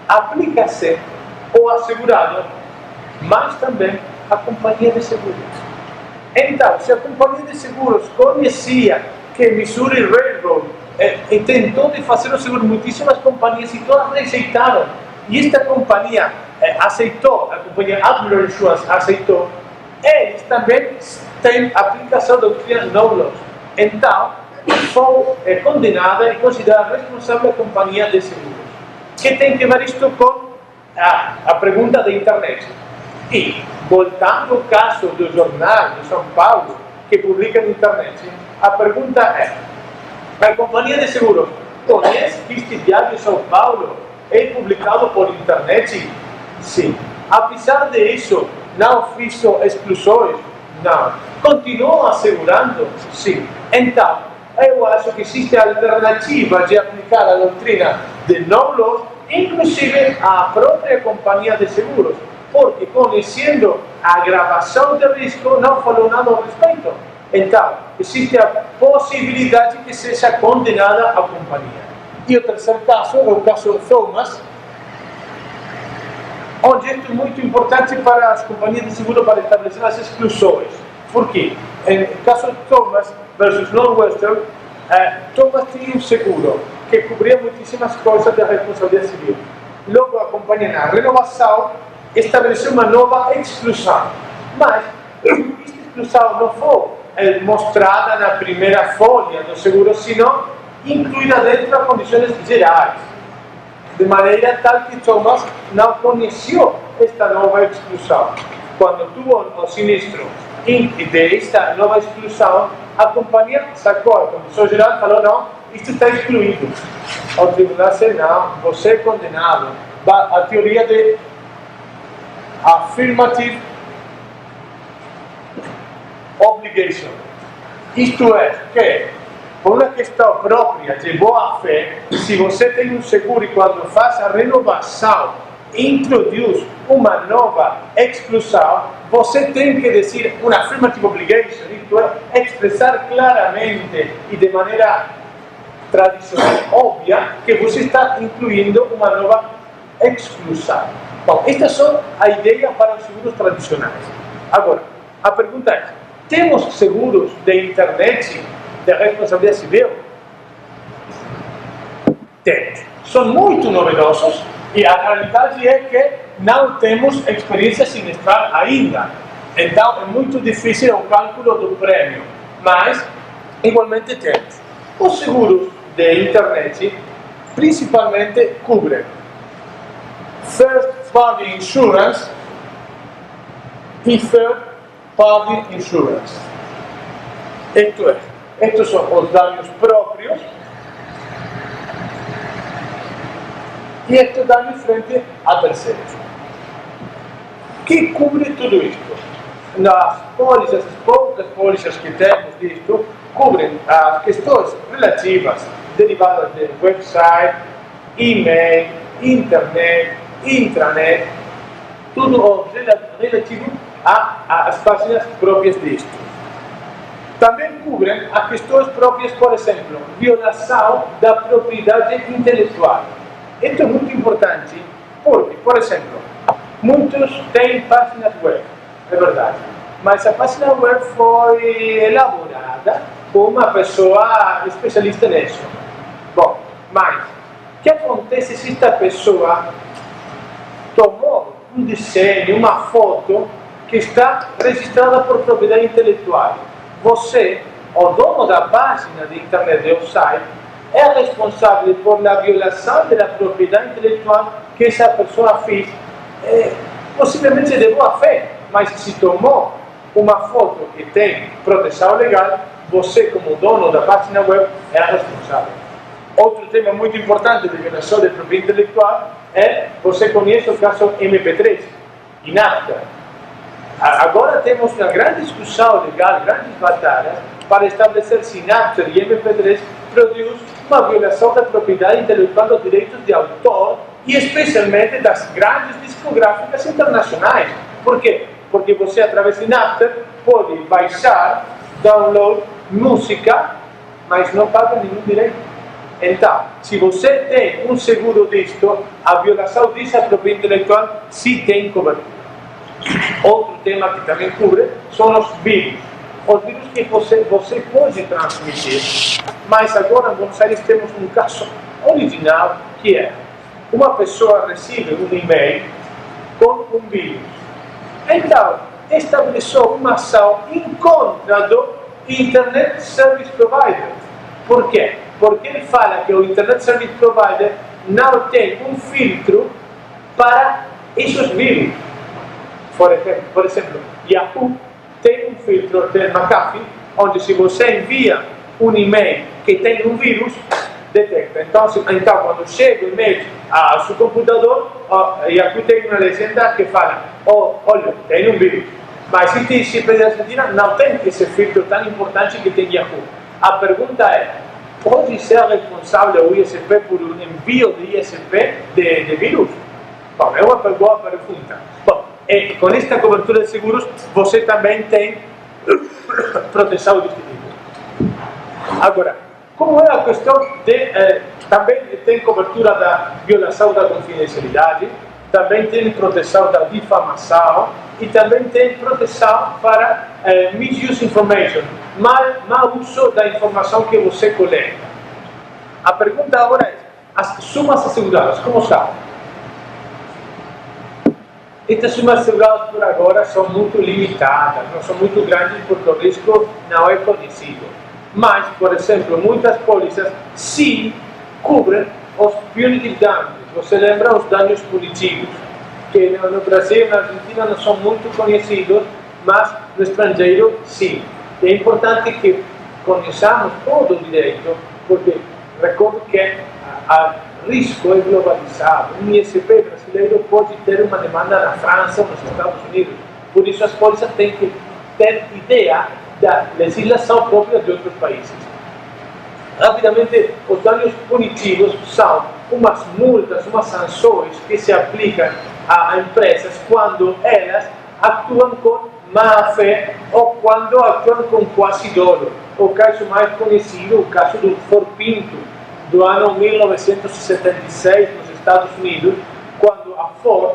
aplica-se ao assegurado, mas também à companhia de seguros. Então, se a companhia de seguros conhecia que Missouri Railroad tentou de fazer o seguro, muitíssimas companhias e todas rejeitaram. E esta companhia aceitou, a companhia Admiral Insurance aceitou. Eles também têm aplicação da doutrina no-loss. Então, foi condenada e considerada responsável a companhia de seguros. Que tem que ver isto com a pergunta da internet. E, voltando ao caso do jornal de São Paulo, que publica na internet, a pergunta é: a companhia de seguros conhece que este diário de São Paulo é publicado por internet? Sim. Apesar disso, não fiz exclusões? Não. Continuam assegurando? Sim. Então, eu acho que existe a alternativa de aplicar a doutrina de no-loss, inclusive à própria companhia de seguros, porque conhecendo a gravação de risco não falou nada ao respeito. Então, existe a possibilidade que seja condenada a companhia. E o terceiro caso é o caso Thomas, onde é muito importante para as companhias de seguro para estabelecer as exclusões. Por quê? No caso Thomas versus Northwestern, Thomas tinha um seguro que cobria muitíssimas coisas da responsabilidade civil. Logo, a companhia, na renovação, estabeleceu uma nova exclusão. Mas, esta exclusão não foi mostrada na primeira folha do seguro, senão incluída dentro das condições gerais. De maneira tal que Thomas não conheceu esta nova exclusão. Quando tuvo o sinistro desta nova exclusão, a companhia sacou a condição geral e falou: não, isto está excluído. O tribunal disse: não, você é condenado. A teoria de affirmative obligation. Isto é, que por uma questão própria de boa-fé, se você tem um seguro e quando faz a renovação introduz uma nova exclusão, você tem que dizer uma affirmative obligation, isto é, expressar claramente e de maneira tradicional, óbvia, que você está incluindo uma nova exclusão. Bom, estas são a ideia para os seguros tradicionais. Agora, a pergunta é: temos seguros de internet de responsabilidade civil? Temos. São muito novedosos e a realidade é que não temos experiência sinistral ainda. Então é muito difícil o cálculo do prêmio, mas igualmente temos. Os seguros de internet principalmente cobrem First Party Insurance e Third Party Insurance. Isto é, estes são os danos próprios e estes danos frente a terceiros. Que cobre tudo isto? Nas pólices, as poucas pólices que temos disto, cobrem as questões relativas, derivadas de website, e-mail, internet, intranet, tudo o relativo às páginas próprias disto. Também cobrem as questões próprias, por exemplo, violação da propriedade intelectual. Isso é muito importante porque, por exemplo, muitos têm páginas web, é verdade, mas a página web foi elaborada por uma pessoa especialista nisso. Bom, mas o que acontece se esta pessoa tomou um desenho, uma foto que está registrada por propriedade intelectual? Você, o dono da página de internet do site, é responsável por a violação da propriedade intelectual que essa pessoa fez, possivelmente de boa fé, mas se tomou uma foto que tem proteção legal, você, como dono da página web, é responsável. Outro tema muito importante de violação de propriedade intelectual é, você conhece o caso MP3 e NAFTA. Agora temos uma grande discussão legal, grandes batalhas, para estabelecer se NAFTA e MP3 produz uma violação da propriedade intelectual dos direitos de autor e especialmente das grandes discográficas internacionais. Por quê? Porque você, através de NAFTA, pode baixar, download, música, mas não paga nenhum direito. Então, se você tem um seguro disto, a violação dessa propriedade intelectual sim tem cobertura. Outro tema que também cobre são os vídeos. os vírus que você pode transmitir. Mas agora em Buenos Aires temos um caso original que é uma pessoa recebe um e-mail com um vírus. Então, estabeleceu uma ação em contra do Internet Service Provider. Por quê? Porque ele fala que o Internet Service Provider não tem um filtro para esses vírus. Por exemplo, Yahoo tem um filtro de McAfee, onde se você envia um e-mail que tem um vírus, detecta. Então quando chega o e-mail ao seu computador, Yahoo tem uma legenda que fala: olha, tem um vírus. Mas se a Argentina não tem esse filtro tão importante que tem Yahoo. A pergunta é: pode ser responsável o ISP por um envio de ISP de vírus? Bom, é uma boa pergunta. Bom, com esta cobertura de seguros, você também tem proteção deste tipo. Agora, como é a questão de... também tem cobertura da violação da confidencialidade, também tem proteção da difamação e também tem proteção para misuse information, mau uso da informação que você coleta. A pergunta agora é: as sumas asseguradas, como são? Estas sumas asseguradas por agora são muito limitadas, não são muito grandes porque o risco não é conhecido. Mas, por exemplo, muitas pólissas sim cobrem os punitive damages. Você lembra os danos punitivos? Que no Brasil e na Argentina não são muito conhecidos, mas no estrangeiro sim. É importante que conheçamos todo o direito, porque recordo que o risco é globalizado. Um ISP brasileiro pode ter uma demanda na França ou nos Estados Unidos. Por isso as pólissas têm que ter ideia da legislação própria de outros países. Rapidamente, os danos punitivos são umas multas, umas sanções que se aplicam a empresas quando elas atuam com má fé ou quando atuam com quase dolo. O caso mais conhecido, o caso do Ford Pinto, do ano 1976, nos Estados Unidos, quando a Ford,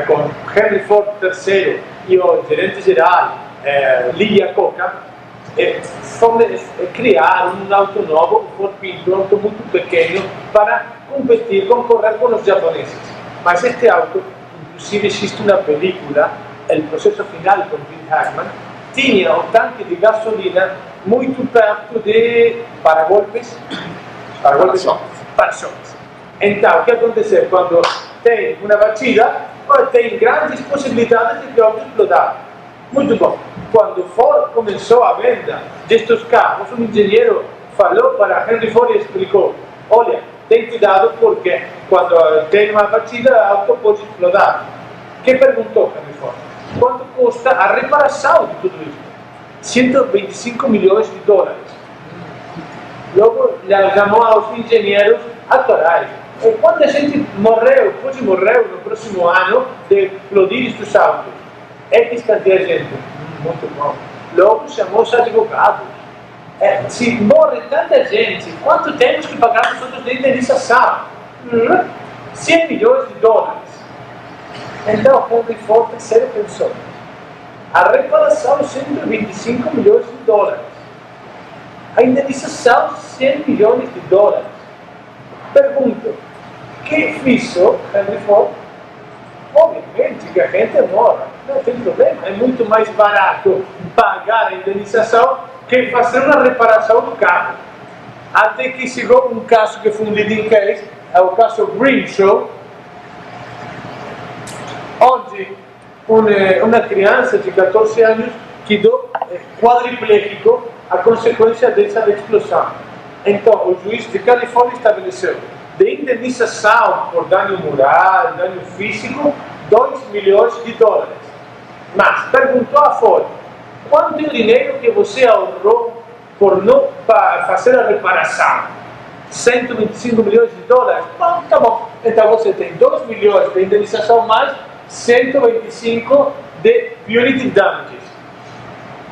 com Henry Ford III e o gerente geral, Lee Iacocca, criaram um auto novo, o Ford Pinto, um auto muito pequeno, para concorrer com os japoneses. Mas este auto, inclusive existe uma película, El Processo Final, com Bill Hackman, tinha um tanque de gasolina muito perto de para-golpes, para-choques. Então, o que aconteceu? Quando tem uma batida, tem grandes possibilidades de que o auto explotar. Muito bom. Quando Ford começou a venda destes carros, um engenheiro falou para Henry Ford e explicou: olha, tem cuidado porque quando tem uma batida, o auto pode explotar. Que perguntou Henry Ford? Quanto custa a reparação de tudo isso? 125 milhões de dólares. Logo, chamou aos engenheiros atuais. Quanta gente morreu no próximo ano de explodir estes autos? X quantidade de gente. Muito bom. Logo, chamou os advogados. Se morre tanta gente, quanto temos que pagar os outros de indenização? 100 milhões de dólares. Então, Henry Ford terceiro pensou: a reparação 125 milhões de dólares, a indenização 100 milhões de dólares. Pergunto: que fez Henry Ford? Obviamente que a gente morra, não tem problema, é muito mais barato pagar a indenização que fazer uma reparação do carro. Até que chegou um caso que foi um leading case, é o caso Greenshaw, onde uma criança de 14 anos quedou quadriplégico a consequência dessa explosão. Então, o juiz de Califórnia estabeleceu de indenização por dano moral, dano físico, 2 milhões de dólares. Mas perguntou a Ford: quanto é o dinheiro que você ahorrou por não fazer a reparação? 125 milhões de dólares? Bom, tá bom. Então você tem 2 milhões de indenização mais 125 de punitive damages.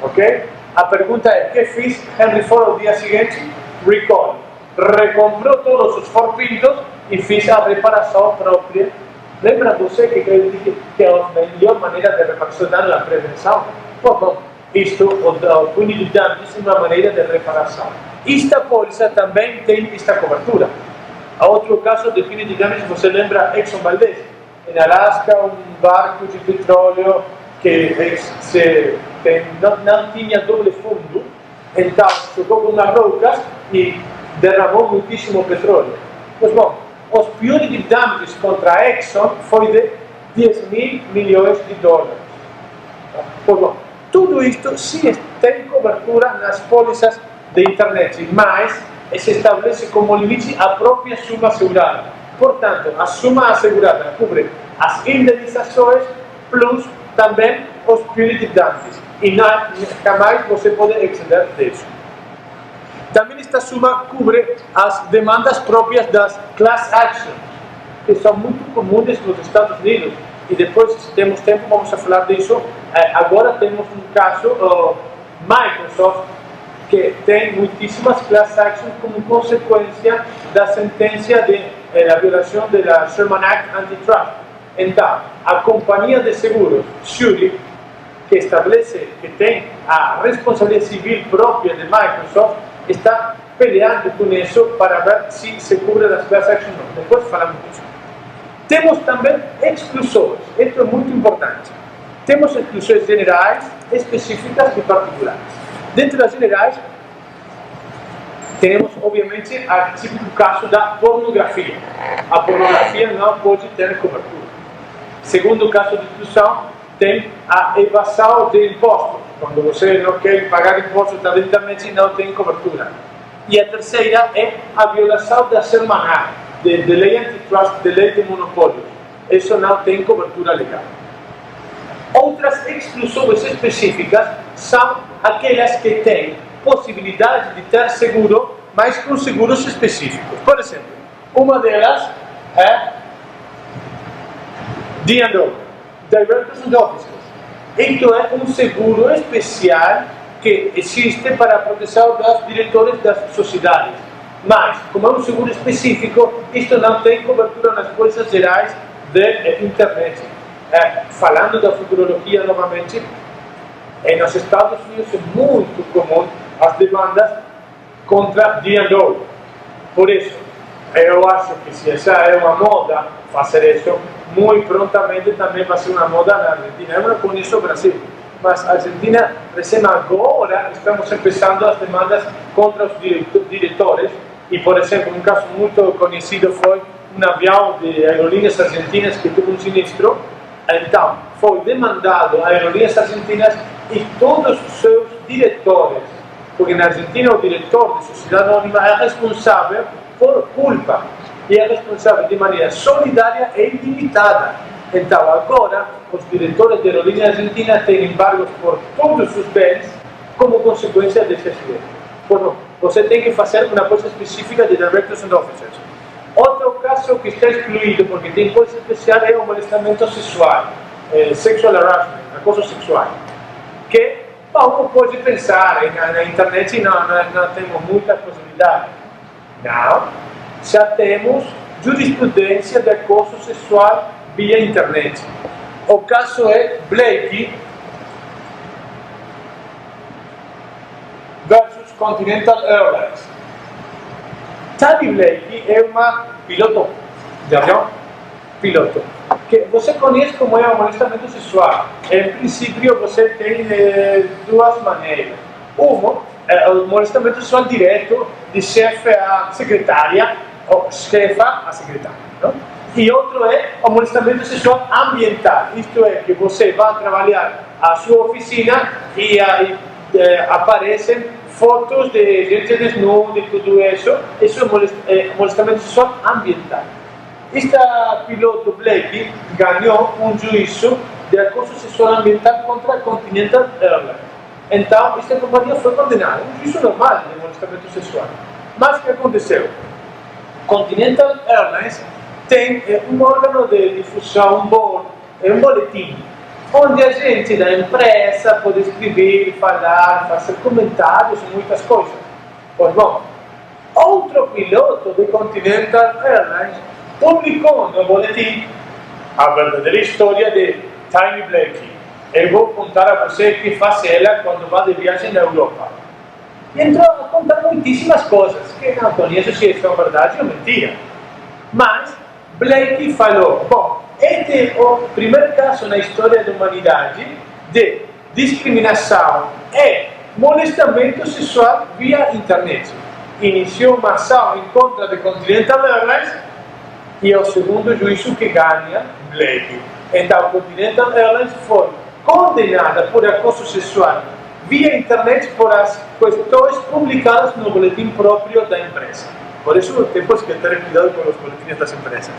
Ok? A pergunta é: o que fez Henry Ford no dia seguinte? Recall. Recomprou todos os Ford Pintos e fez a reparação própria. Lembra você que eu disse que a melhor maneira de reparação de dano é a prevenção? Bom, isto, o punho de danos, uma maneira de reparação. Esta polícia também tem esta cobertura. Há outro caso de punho de danos, você lembra Exxon Valdez, em Alasca, barco de petróleo que não tinha doble fundo, então chocou com umas rocas e derramou muitíssimo petróleo. Pois bom, os punitive damages contra a Exxon foi de 10 mil milhões de dólares. Pois bom, tudo isto sim tem cobertura nas pólissas de internet, mas se estabelece como limite a própria suma assegurada. Portanto, a suma assegurada cobre as indenizações plus também os punitive damages. E jamais você pode exceder disso. Também esta suma cobre as demandas próprias das class actions, que são muito comuns nos Estados Unidos. E depois, se temos tempo, vamos a falar disso. Agora temos um caso, Microsoft, que tem muitíssimas class actions como consequência da sentença da violação da Sherman Act Antitrust. Então, a companhia de seguros, Zurich, que estabelece que tem a responsabilidade civil própria de Microsoft, está peleando com isso para ver se se cubre das class actions ou não. Depois falamos disso. Temos também exclusões, isso é muito importante. Temos exclusões generais, específicas e particulares. Dentro das generais, temos, obviamente, o típico caso da pornografia. A pornografia não pode ter cobertura. Segundo caso de exclusão, tem a evasão de impostos. Quando você não quer pagar impostos da internet, não tem cobertura. E a terceira é a violação da Sherman Act, de lei antitrust, de lei de monopólios. Isso não tem cobertura legal. Outras exclusões específicas são aquelas que têm possibilidade de ter seguro, mas com seguros específicos. Por exemplo, uma delas é D&O, Directors and Officers. Isto é um seguro especial que existe para a proteção dos diretores das sociedades. Mas, como é um seguro específico, isto não tem cobertura nas polícias gerais de internet. Falando da futurologia novamente, nos Estados Unidos é muito comum as demandas contra D&O. Por isso, eu acho que se essa é uma moda, fazer isso, muito prontamente também vai ser uma moda na Argentina. Eu não conheço o Brasil, mas a Argentina, recém agora, estamos começando as demandas contra os diretores. E, por exemplo, um caso muito conhecido foi um avião de aerolíneas argentinas que teve um sinistro. Então, foi demandado a aerolíneas argentinas e todos os seus diretores, porque na Argentina o diretor de sociedade anônima é responsável por culpa e é responsável de maneira solidária e ilimitada. Então, agora, os diretores de aerolíneas argentinas têm embargos por todos os bens como consequência desse acidente. Bom, você tem que fazer uma coisa específica de Directors and Officers. Outro caso que está excluído, porque tem coisa especial, é o molestamento sexual, sexual harassment, acoso sexual, que uno pode pensar, na internet não temos muita possibilidade. Não, já temos jurisprudência de acoso sexual via internet. O caso é Blakey versus Continental Airlines. Tabby Blakey é uma piloto de avião, que você conhece como é o molestamento sexual. Em princípio, você tem duas maneiras. Uma é o molestamento sexual direto de chefe a secretária, ou chefa a secretária. Não? E outro é o molestamento sexual ambiental. Isto é, que você vai trabalhar à sua oficina e aparecem fotos de gente desnuda e tudo isso. Isso é molestamento sexual ambiental. Esta piloto Blakey ganhou um juízo de acoso sexual ambiental contra a Continental Airlines. Então, esta companhia foi condenada. Um juízo normal de molestamento sexual. Mas o que aconteceu? Continental Airlines tem um órgão de difusão, um boletim, onde a gente da empresa pode escrever, falar, fazer comentários e muitas coisas. Pois bom, outro piloto de Continental Airlines publicou no boletim a verdadeira história de Tiny Blakey. eu vou contar a você o que faz ela quando vai de viagem na Europa. E entrou a contar muitíssimas coisas, que não conheço se são verdade ou mentira. Mas Blake falou, bom, este é o primeiro caso na história da humanidade de discriminação e molestamento sexual via internet. Iniciou uma ação em contra de Continental Airlines e é o segundo juízo que ganha Blake. Então, Continental Airlines foi condenada por acoso sexual via internet por as questões publicadas no boletim próprio da empresa. Por isso, temos que ter cuidado com os boletins das empresas.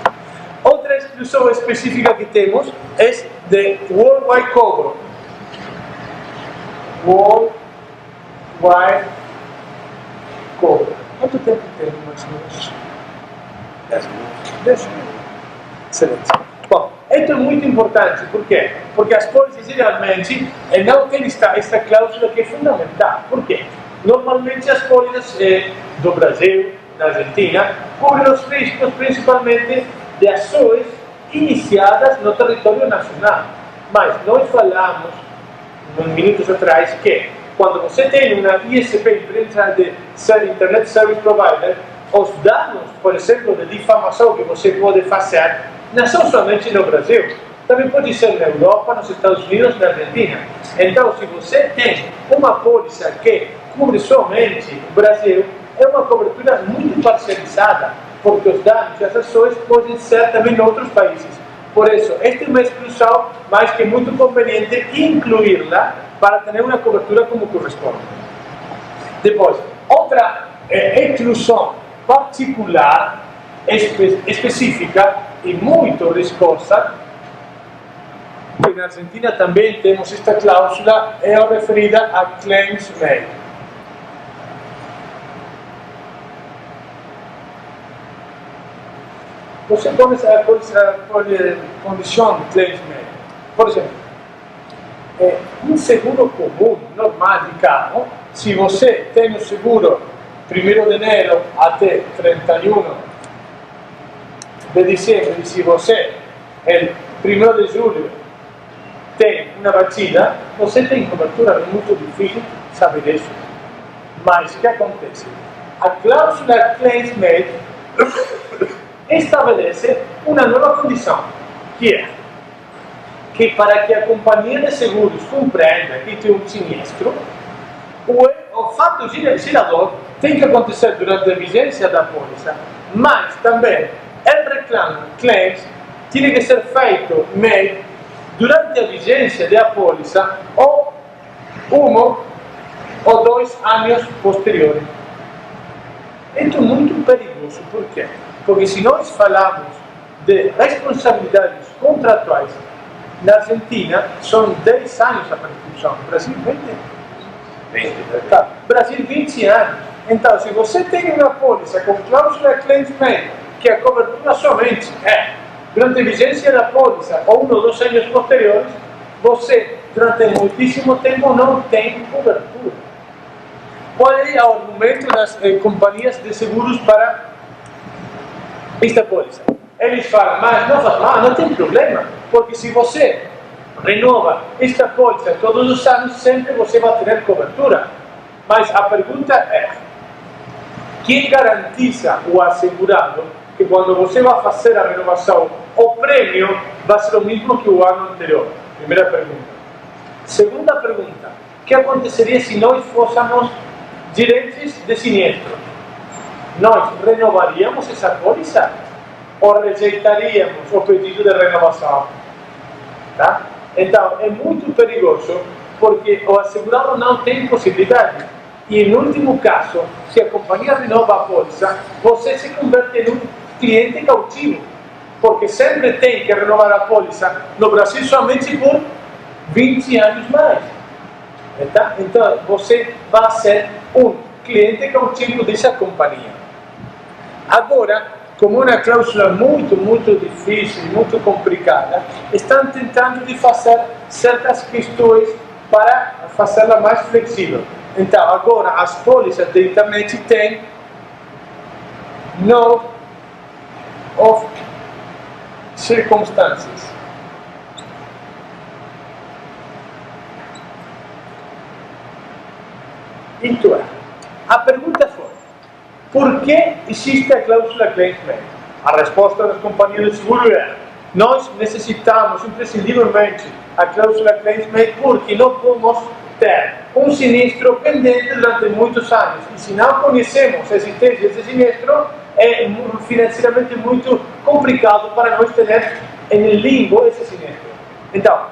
Outra exclusão específica que temos é de Worldwide Cover. Worldwide Cover. Quanto tempo tem, mais ou menos? 10 minutos. 10 minutos. Excelente. Bom, isso é muito importante. Por quê? Porque as polícias, geralmente, não têm esta cláusula que é fundamental. Por quê? Normalmente, as polícias do Brasil, da Argentina, cobrem os riscos, principalmente, de ações iniciadas no território nacional. Mas nós falamos, uns minutos atrás, que quando você tem uma ISP, empresa de Internet Service Provider, os danos, por exemplo, de difamação que você pode fazer, não são somente no Brasil, também pode ser na Europa, nos Estados Unidos, na Argentina. Então, se você tem uma pólice que cobre somente o Brasil, é uma cobertura muito parcializada, porque os danos e as ações podem ser também em outros países. Por isso, esta é uma exclusão, mas que é muito conveniente incluí-la para ter uma cobertura como corresponde. Depois, outra exclusão particular, específica e muito riscosa, que na Argentina também temos esta cláusula, é referida a claims made. Você pode condição de claims made. Por exemplo, um seguro comum, normal de carro, se você tem o seguro 1º de janeiro até 31 de dezembro, e se você, 1º de julho, tem uma batida, você tem cobertura. É muito difícil saber isso. Mas o que acontece? A cláusula claims made estabelece uma nova condição, que é que para que a companhia de seguros compreenda que tem um sinistro, o fato gerador tem que acontecer durante a vigência da pólice, mas também o reclamo, claims, tem que ser feito durante a vigência da pólice ou 1 ou 2 anos posteriores. Isso é muito perigoso. Por quê? Porque se nós falamos de responsabilidades contratuais, na Argentina são 10 anos a prescrição, no Brasil 20. Brasil 20 anos. Então, se você tem uma pólice com cláusula claims made, que a cobertura somente é durante a vigência da pólice ou 1 ou 2 anos posteriores, você, durante muitíssimo tempo, não tem cobertura. Qual é o argumento das companhias de seguros para esta pólice? Eles falam, mas não faz mal, não tem problema, porque se você renova esta pólice todos os anos, sempre você vai ter cobertura. Mas a pergunta é, quem garantiza o assegurado que quando você vai fazer a renovação, o prêmio vai ser o mesmo que o ano anterior? Primeira pergunta. Segunda pergunta, o que aconteceria se nós fôssemos gerentes de sinistro? Nós renovaríamos essa pólice ou rejeitaríamos o pedido de renovação? Tá? Então, é muito perigoso, porque o assegurado não tem possibilidade. E, no último caso, se a companhia renova a pólice, você se converte em um cliente cautivo, porque sempre tem que renovar a pólice no Brasil somente por 20 anos mais. Tá? Então, você vai ser um cliente cautivo dessa companhia. Agora, como uma cláusula muito, muito difícil, muito complicada, estão tentando de fazer certas questões para fazê-la mais flexível. Então, agora, as pólices de internet têm note of circumstances. Isto é, a pergunta foi: por que existe a cláusula claims-made? A resposta das companhias de seguro é: nós necessitamos imprescindivelmente a cláusula claims-made porque não podemos ter um sinistro pendente durante muitos anos. E se não conhecemos a existência desse sinistro, é financeiramente muito complicado para nós ter em limbo esse sinistro. Então,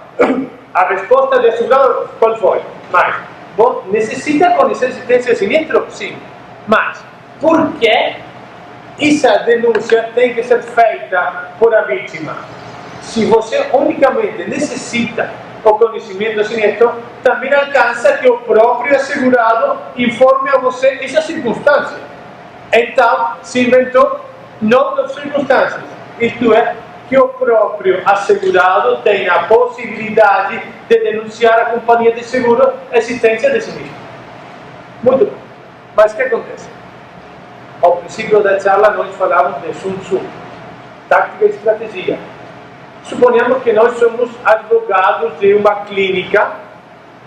a resposta do assegurado qual foi? Mas, bom, necessita conhecer a existência do sinistro? Sim. Mas, por que essa denúncia tem que ser feita por a vítima? Se você unicamente necessita o conhecimento do sinistro, também alcança que o próprio assegurado informe a você essa circunstância. Então, se inventou novas circunstâncias. Isto é, que o próprio assegurado tem a possibilidade de denunciar a companhia de seguro a existência de sinistro. Muito bom. Mas o que acontece? Ao princípio da charla, nós falamos de Sun Tzu, tática e estratégia. Suponhamos que nós somos advogados de uma clínica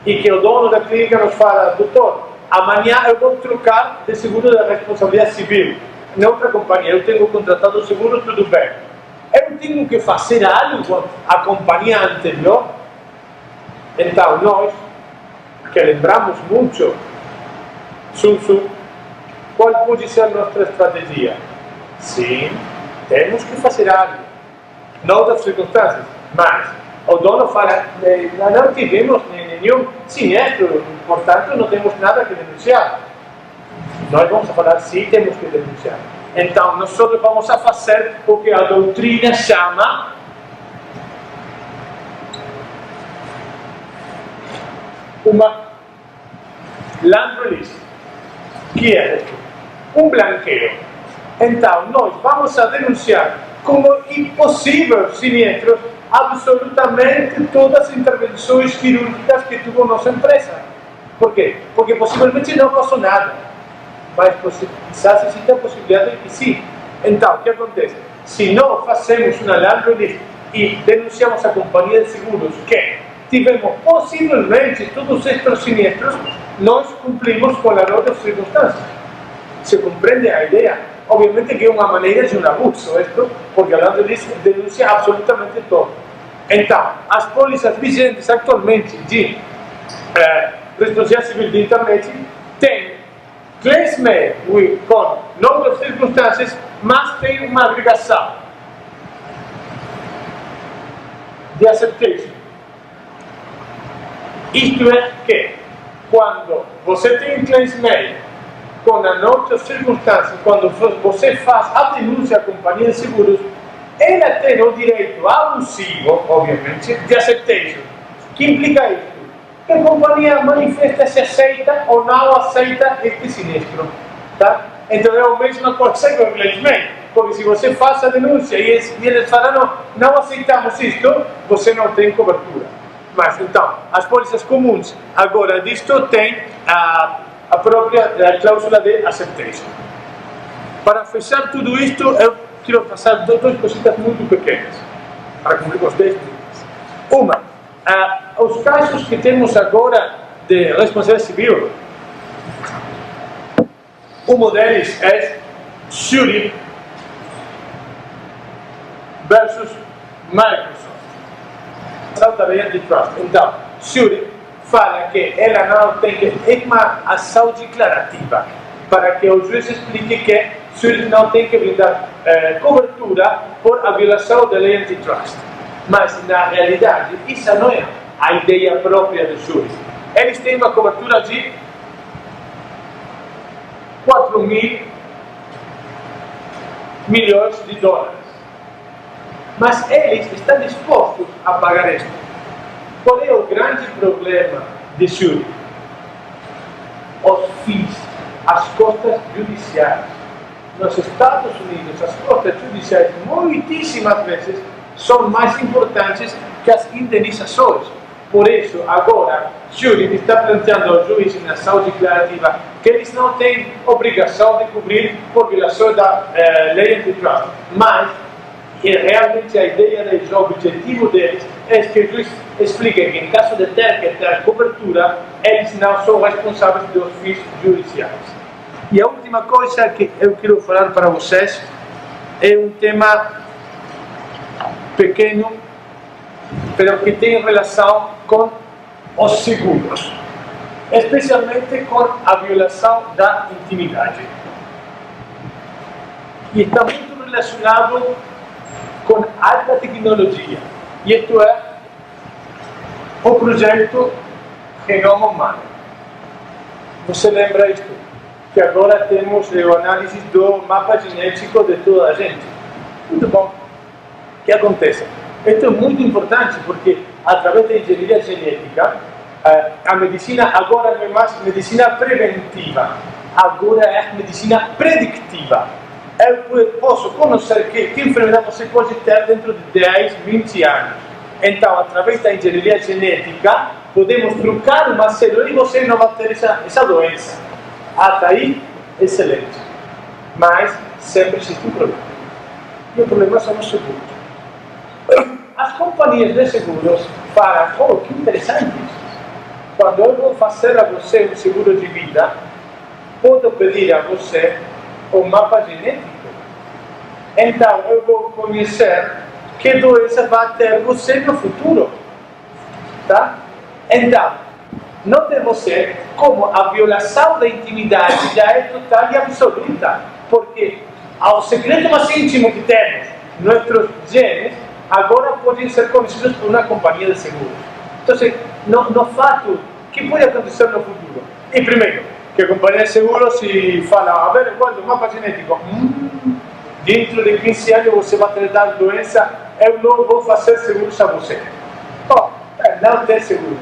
e que o dono da clínica nos fala: doutor, amanhã eu vou trocar de seguro da responsabilidade civil na outra companhia, eu tenho contratado o seguro, tudo bem. Eu tenho que fazer algo com a companhia anterior? Então, nós, que lembramos muito Sun Tzu, qual pode ser a nossa estratégia? Sim, temos que fazer algo. Não das circunstâncias, mas o dono fala: não tivemos nenhum sinistro, portanto não temos nada que denunciar. Nós vamos falar: sim, temos que denunciar. Então, nós só vamos a fazer o que a doutrina chama uma land release, que é um blanqueio. Então, nós vamos a denunciar como impossível sinistros absolutamente todas as intervenções cirúrgicas que teve nossa empresa. Por quê? Porque possivelmente não passou nada, mas quizás existe a possibilidade de que sim. Então, o que acontece? Se não fazemos uma land release e denunciamos a companhia de seguros que tivemos possivelmente todos estes sinistros, nós cumprimos com as outras circunstâncias. Se compreende a ideia? Obviamente que é uma maneira de um abuso, isto, porque a land release denuncia absolutamente todo. Então, as pólizas vigentes atualmente de responsabilidade civil de internet têm claims-made com novas circunstâncias, mas tem uma agregação de acceptation. Isto é que, quando você tem claims-made com as outras circunstâncias, quando você faz a denúncia à companhia de seguros, ela tem o direito abusivo, obviamente, de acceptation. O que implica isso? Que a companhia manifesta se aceita ou não aceita este sinistro. Tá? Então é a mesma coisa que o claims-made, porque se você faz a denúncia e eles falam: não aceitamos isto, você não tem cobertura. Mas então, as pólizas comuns agora disto têm a própria cláusula de acceptation. Para fechar tudo isto, eu quero passar duas cositas muito pequenas, para cumprir os 10 minutos. Uma, os casos que temos agora de responsabilidade civil, um deles é Zurich versus Microsoft. Da lei antitrust. Então, Zurich fala que ela não tem que... É uma ação declarativa, para que o juiz explique que Zurich não tem que brindar cobertura por a violação da lei antitrust. Mas, na realidade, isso não é a ideia própria do Zurich. Eles têm uma cobertura de 4.000 milhões de dólares. Mas eles estão dispostos a pagar isso. Qual é o grande problema de Zurich? Os FIIs, as custas judiciais. Nos Estados Unidos, as custas judiciais, muitíssimas vezes, são mais importantes que as indenizações. Por isso, agora, Zurich está planteando ao juiz na ação declarativa que eles não têm obrigação de cobrir por violação da lei antitrust. Mas E realmente a ideia deles, o objetivo deles, é que o juiz explique que, em caso de ter que ter cobertura, eles não são responsáveis dos fins judiciais. E a última coisa que eu quero falar para vocês é um tema pequeno, mas que tem relação com os seguros, especialmente com a violação da intimidade. E está muito relacionado com alta tecnologia. E isto é o projeto Genoma Humano. Você lembra isto? Que agora temos a análise do mapa genético de toda a gente. Muito bom. O que acontece? Isto é muito importante porque, através da engenharia genética, a medicina agora não é mais medicina preventiva, agora é medicina predictiva. Eu posso conhecer que enfermidade você pode ter dentro de 10, 20 anos. Então, através da engenharia genética, podemos trocar uma célula e você não vai ter essa doença. Até aí, excelente. Mas sempre existe um problema. E o problema são os seguros. As companhias de seguros falam, oh, que interessante isso. Quando eu vou fazer a você um seguro de vida, posso pedir a você o mapa genético. Então, eu vou conhecer que doença vai ter você no futuro. Tá? Então, note você como a violação da intimidade já é total e absoluta. Porque ao segredo mais íntimo que temos, nossos genes, agora podem ser conhecidos por uma companhia de seguros. Então, no fato, o que pode acontecer no futuro? E primeiro, que a companhia de seguros se fala, a ver, guarda o mapa genético. Dentro de 15 anos você vai ter tal doença, eu não vou fazer seguros a você. Não tem seguro.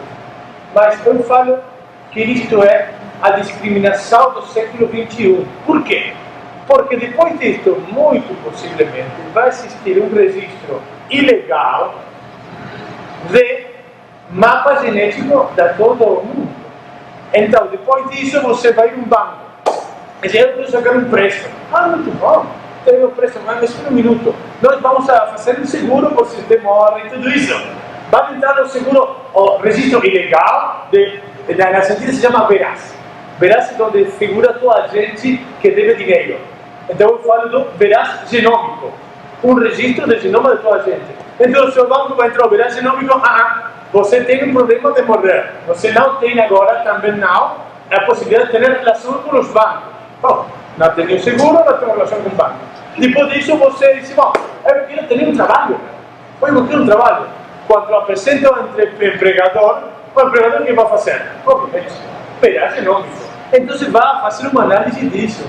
Mas eu falo que isto é a discriminação do século XXI. Por quê? Porque depois disto, muito possivelmente, vai existir um registro ilegal de mapa genético de todo o mundo. Então, depois disso, você vai a um banco e diz, eu quero sacar um empréstimo. Muito bom, tenho um empréstimo, mas espera um minuto. Nós vamos a fazer um seguro por se você morre e tudo isso. Vai entrar no seguro, o registro ilegal, na Argentina se chama Veraz. Veraz é onde figura toda a gente que deve dinheiro. Então eu falo do Veraz genômico, um registro de genoma de toda a gente. Então o seu banco vai entrar o Veraz genômico, você tem um problema de morrer. Você não tem agora, também não, a possibilidade de ter relação com os bancos. Não tem seguro, não tem relação com o banco. Depois disso você diz, bom, eu quero ter um trabalho. Eu quero um trabalho. Quando apresenta o empregador, o empregador o que vai fazer? Obviamente, Veraz genômico. Então você vai fazer uma análise disso.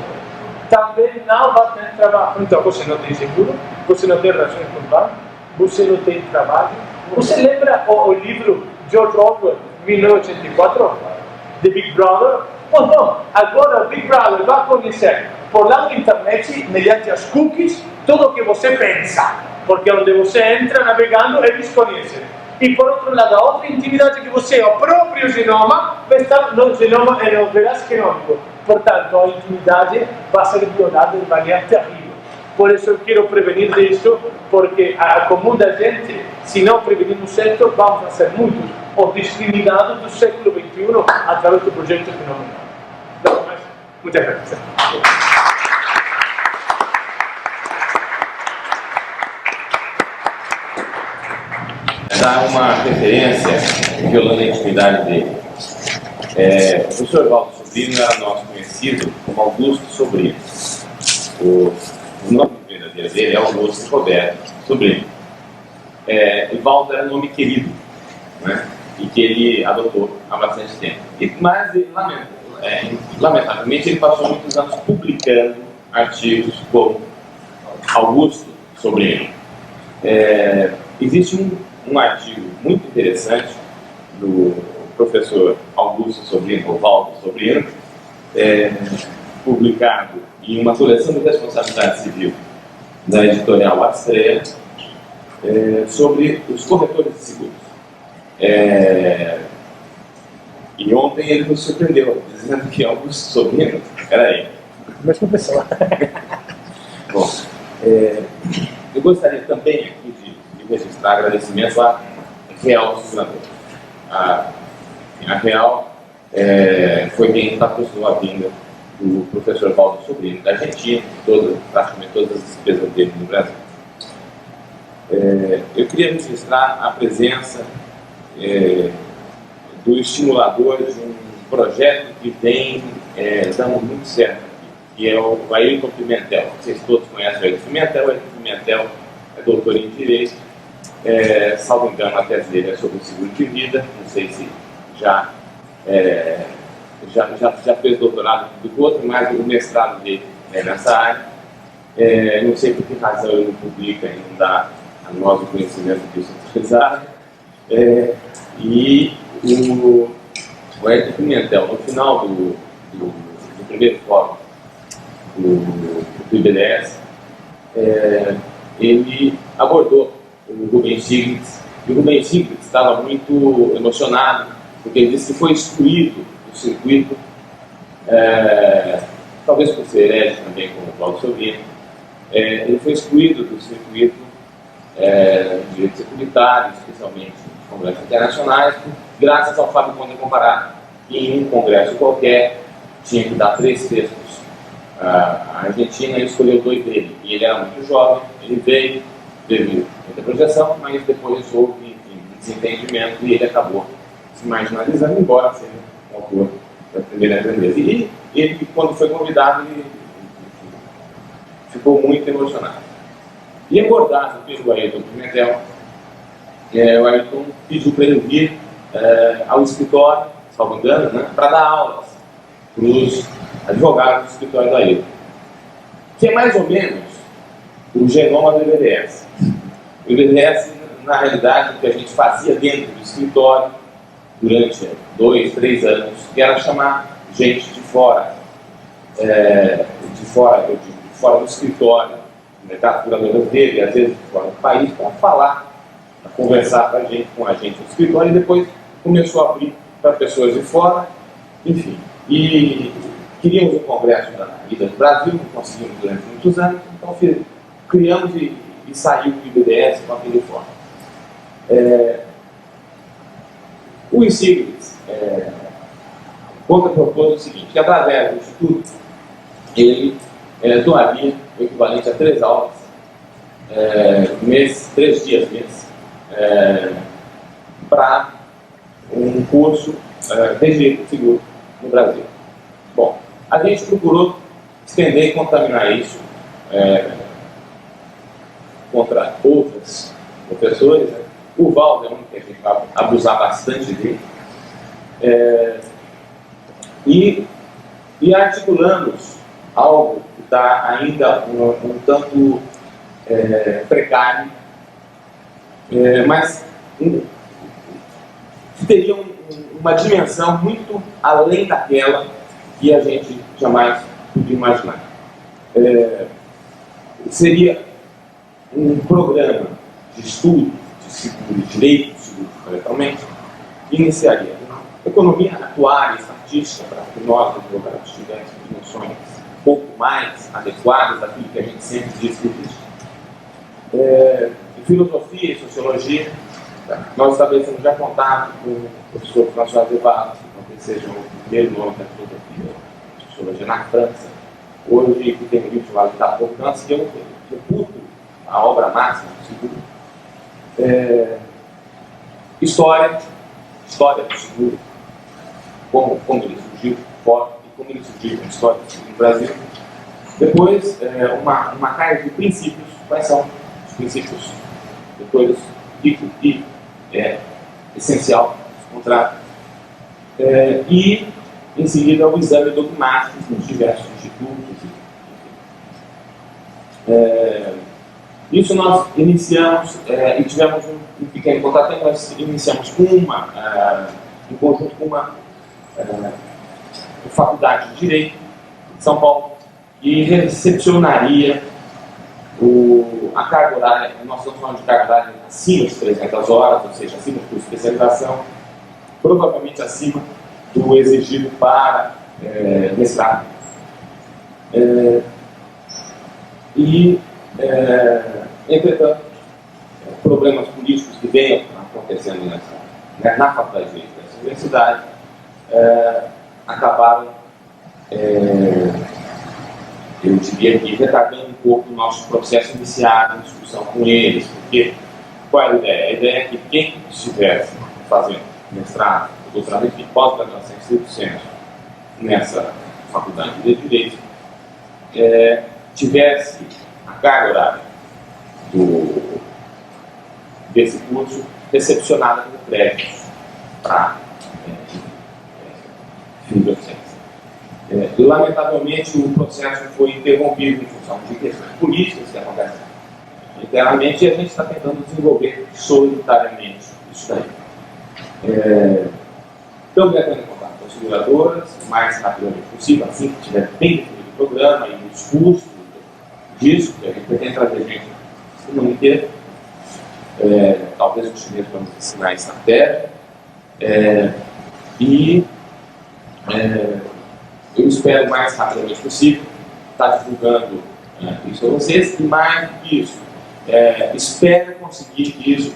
Também não vai ter trabalho. Então você não tem seguro, você não tem relações com o banco, você não tem trabalho. Você lembra o livro George Orwell, 1984, The Big Brother? Bom, agora o Big Brother vai conhecer por lá na internet, mediante as cookies, tudo o que você pensa. Porque onde você entra navegando, eles conhecem. E por outro lado, a outra intimidade que você, o próprio genoma, vai estar no genoma e no Veraz genômico. Portanto, a intimidade vai ser violada de maneira terrível. Por isso eu quero prevenir disso, porque a comum da gente, se não prevenirmos certo, vamos ser muitos os discriminados do século XXI através do projeto fenomenal. Não, mas, muitas graças. Dá uma referência violando a intimidade dele. O professor Valdo Sobrinho era nosso conhecido como Augusto Sobrinho. O nome verdadeiro dele é Augusto Roberto Sobrinho. E Valdo era nome querido, né? E que ele adotou há bastante tempo. Mas, lamentavelmente, ele passou muitos anos publicando artigos como Augusto Sobrinho. Existe um artigo muito interessante do professor Augusto Sobrinho, ou Valdo Sobrinho, publicado em uma coleção de responsabilidade civil da editorial Astrea, sobre os corretores de seguros. E ontem ele nos surpreendeu, dizendo que Augusto Sobrinho era ele. Mesma pessoa. Bom, eu gostaria também aqui de registrar agradecimentos à Real Seguradora. A Real foi quem patrocinou a vinda do professor Valdo Sobrinho, da Argentina, praticamente todas as despesas dele no Brasil. Eu queria registrar a presença do estimulador de um projeto que vem dando muito certo aqui, que é o Ayrton Pimentel. Vocês todos conhecem o Ayrton Pimentel. O Ayrton Pimentel é doutor em Direito, salvo engano, a tese dele é sobre o seguro de vida. Não sei se já fez doutorado do outro, mas o mestrado dele é nessa área. Não sei por que razão ele não publica e não dá a nós o conhecimento disso utilizado. E o Ayrton Pimentel, no final do primeiro fórum do IBDS, ele abordou o Rubem Stiglitz, e o Rubem Stiglitz estava muito emocionado, porque ele disse que foi excluído do circuito, talvez por ser herege também, como o Paulo Sobrinho, ele foi excluído do circuito de direito securitário, especialmente de congressos internacionais, graças ao Fábio Conde Comparado, que em um congresso qualquer tinha que dar 3 textos à Argentina, ele escolheu 2 dele, e ele era muito jovem, ele veio, teve muita projeção, mas depois houve um desentendimento e ele acabou se marginalizando, embora seja um autor da primeira grandeza. E ele, quando foi convidado, ele ficou muito emocionado. E abordado pelo Ayrton Pimentel, o Ayrton pediu para ele vir ao escritório, salvo engano, né, para dar aulas para os advogados do escritório do Ayrton, que é mais ou menos o genoma do IBDS. O IBDS, na realidade, o que a gente fazia dentro do escritório durante 2, 3 anos, que era chamar gente de fora, fora do escritório, do mercado curador dele, às vezes de fora do país, para falar, para conversar com a gente no escritório, e depois começou a abrir para pessoas de fora, enfim. E queríamos um congresso da vida do Brasil, não conseguimos durante muitos anos, então criamos e saiu do IBDS com aquele forma. O Stiglitz contrapropôs o seguinte, que através do Instituto ele doaria o equivalente a 3 aulas, 3 dias mês, para um curso de direito seguro no Brasil. Bom, a gente procurou estender e contaminar isso contra outros professores, né? O Valdo é um que a gente vai abusar bastante dele. E articulamos algo que está ainda um tanto precário, mas que teria uma dimensão muito além daquela que a gente jamais podia imaginar. Seria um programa de estudo de seguro, de direito de seguro, fundamentalmente, que iniciaria economia atuária e estatística, para que nós, advogados, tivéssemos noções um pouco mais adequadas daquilo que a gente sempre diz que existe. Filosofia e sociologia, nós estabelecemos já contato com o professor François Deval, que seja o primeiro nome da filosofia e sociologia na França. Hoje, que tem um livro chamado D'Importance, que eu reputo a obra máxima do seguro. História do seguro, como ele surgiu fora e como ele surgiu na história do seguro no Brasil. Depois, uma carga de princípios. Quais são os princípios? Depois, que é essencial dos contratos. E, em seguida, o exame dogmático nos diversos institutos. Isso nós iniciamos e tivemos um pequeno contato, nós iniciamos em conjunto com uma faculdade de Direito de São Paulo, e recepcionaria a carga horária. Nós estamos falando de carga horária acima de 300 horas, ou seja, acima de especialização, provavelmente acima do exigido para mestrado. Entretanto, problemas políticos que venham acontecendo na faculdade de Direito dessa universidade acabaram, eu diria que, retardando um pouco o nosso processo iniciado em discussão com eles, porque qual é a ideia? A ideia é que quem estivesse fazendo mestrado, doutorado, enfim, pós-graduação em estrito senso nessa faculdade de Direito, tivesse a carga horária desse curso recepcionada como crédito para fim de docência. Lamentavelmente, o processo foi interrompido em função de questões políticas que acontecem internamente, e a gente está tentando desenvolver solidariamente isso daí. Estamos entrando em contato com as seguradoras o mais rapidamente possível, assim que tiver bem definido o programa e os custos disso, que a gente pretende trazer gente do mundo inteiro. Talvez os chineses vamos ensinar estratégia. Eu espero o mais rapidamente possível estar divulgando isso a vocês, e mais do que isso, espero conseguir que isso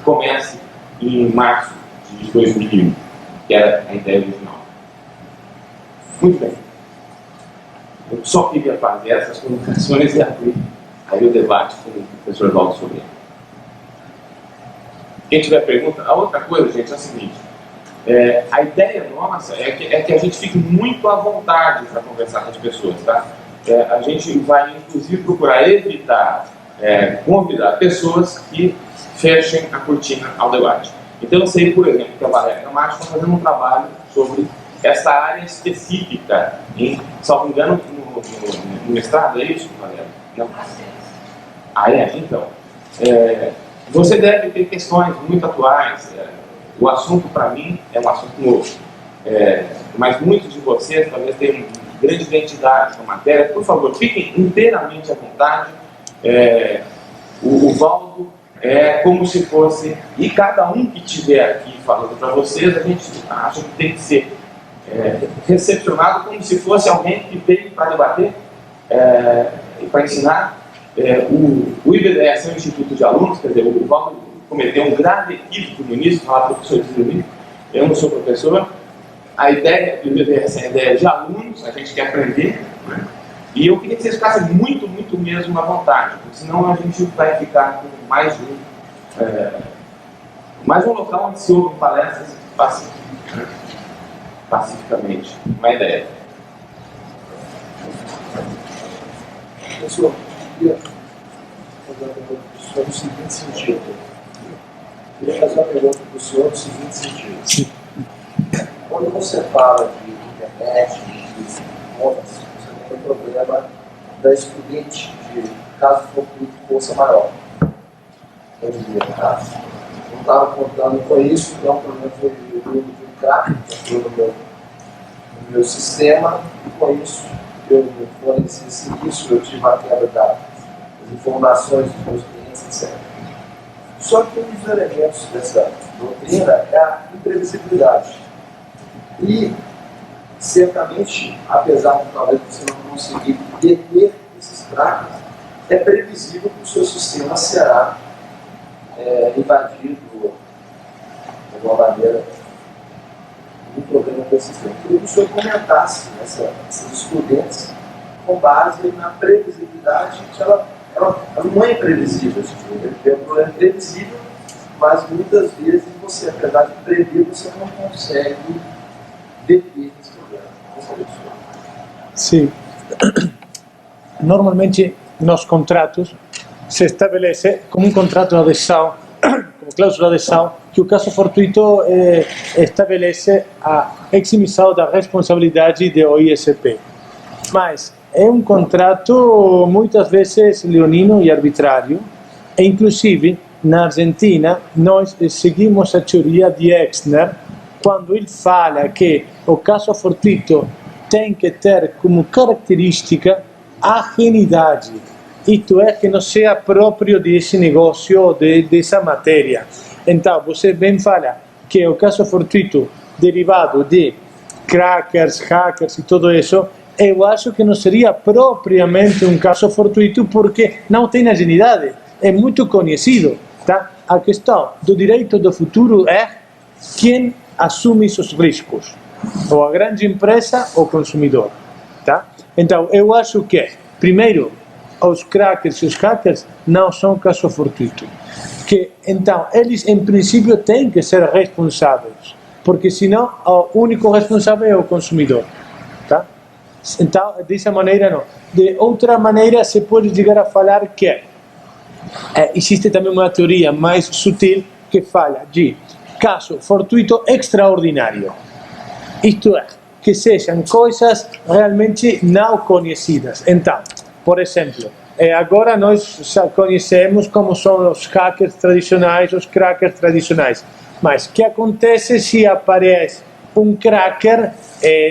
comece em março de 2001, que era a ideia original. Muito bem. Eu só queria fazer essas comunicações e abrir aí o debate com o professor Valdo Sobrinho. Quem tiver pergunta, a outra coisa, gente, é a seguinte: a ideia nossa é que a gente fique muito à vontade para conversar com as pessoas, tá? A gente vai, inclusive, procurar evitar convidar pessoas que fechem a cortina ao debate. Então, eu sei, por exemplo, que a Valéria Camacho está fazendo um trabalho sobre essa área específica, salvo engano, no mestrado, é isso, Valéria? Não? Então. Você deve ter questões muito atuais. O assunto, para mim, é um assunto novo. Mas muitos de vocês talvez tenham grande identidade com a matéria. Por favor, fiquem inteiramente à vontade. O Valdo é como se fosse... E cada um que estiver aqui falando para vocês, a gente acha que tem que ser recepcionado como se fosse alguém que veio para debater e para ensinar. O IBDS é um instituto de alunos, quer dizer, o Valdo cometeu um grave equívoco no início, falar professor de eu não sou professor. A ideia do IBDS é a ideia de alunos, a gente quer aprender, né? E eu queria que vocês ficassem muito, muito mesmo à vontade, porque senão a gente vai ficar com mais um local onde se ouvem palestras pacificamente. Uma ideia. Professor, eu queria fazer uma pergunta para o senhor no seguinte sentido. Eu queria fazer uma pergunta para o senhor no seguinte sentido. Sim. Quando você fala de internet, de contas, você tem o problema da estudante de caso fortuito força maior. Eu diria, tá? Não estava contando com isso, então o problema foi o de um crack que entrou no meu sistema, e com isso eu forneci esse serviço, eu tive a quebra das informações dos meus clientes, etc. Só que um dos elementos dessa doutrina é a imprevisibilidade. E, certamente, apesar de talvez você não conseguir deter esses craques, é previsível que o seu sistema será invadido de alguma maneira um problema persistente. Eu queria que o senhor comentasse essas excludentes com base na previsibilidade, que ela não é imprevisível. É um problema previsível, mas muitas vezes você, apesar de prever, você não consegue deter esse problema. Sim. Normalmente nos contratos se estabelece como um contrato de adesão, como cláusula de adesão, que o caso fortuito estabelece a eximição da responsabilidade do ISP. Mas é um contrato muitas vezes leonino e arbitrário, e inclusive na Argentina nós seguimos a teoria de Exner, quando ele fala que o caso fortuito tem que ter como característica a ajenidade, isto é, que não seja próprio desse negócio ou dessa matéria. Então, você bem fala que o caso fortuito derivado de crackers, hackers e tudo isso, eu acho que não seria propriamente um caso fortuito porque não tem ajenidade. é muito conhecido, tá? A questão do direito do futuro é quem assume esses riscos, ou a grande empresa ou o consumidor, tá? Então, eu acho que, primeiro, os crackers e os hackers não são caso fortuito, que então eles em princípio têm que ser responsáveis, porque senão o único responsável é o consumidor, tá? Então, dessa maneira não. De outra maneira, se pode chegar a falar que existe também uma teoria mais sutil que fala de caso fortuito extraordinário. Isto é, que sejam coisas realmente não conhecidas. Então, por exemplo, agora nós já conhecemos como são os hackers tradicionais, os crackers tradicionais. Mas o que acontece se aparece um cracker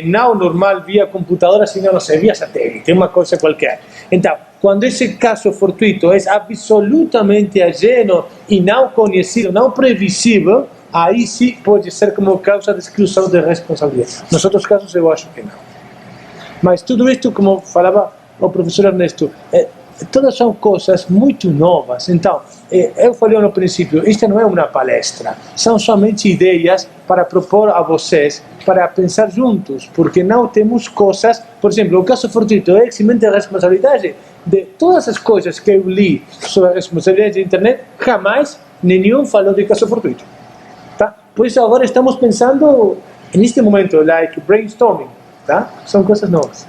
não normal via computadora, senão, não sei, via satélite, uma coisa qualquer. Então, quando esse caso fortuito é absolutamente ajeno e não conhecido, não previsível, aí sim pode ser como causa de exclusão de responsabilidade. Nos outros casos eu acho que não. Mas tudo isto, como falava o professor Ernesto, todas são coisas muito novas. Então, eu falei no princípio, isto não é uma palestra, são somente ideias para propor a vocês, para pensar juntos, porque não temos coisas, por exemplo, o caso fortuito é eximente de responsabilidade. De todas as coisas que eu li sobre a responsabilidade da internet, jamais nenhum falou de caso fortuito. Tá? Por isso agora estamos pensando, neste momento, like brainstorming, tá? São coisas novas.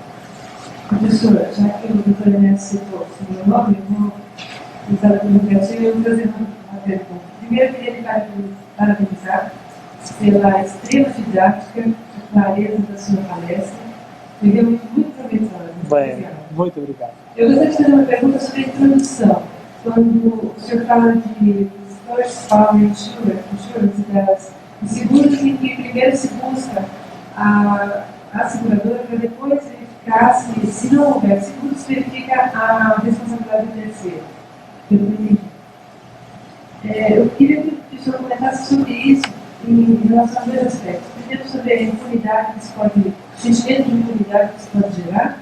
Professora, já que o doutor Ernesto citou o meu nome, eu vou usar a comunicação e eu vou fazer uma pergunta. Primeiro, eu queria parabenizar pela extrema didática e clareza da sua palestra. Foi realmente muito proveitosa. Muito obrigado. Eu gostaria de fazer uma pergunta sobre a introdução. Quando o senhor fala de first party insurance, das seguros em que primeiro se busca a seguradora para depois verificar se não houver seguro, se verifica a responsabilidade do terceiro. Eu queria que o senhor comentasse sobre isso em relação a dois aspectos. Primeiro, sobre a impunidade que se pode, sentimento de impunidade que se pode gerar.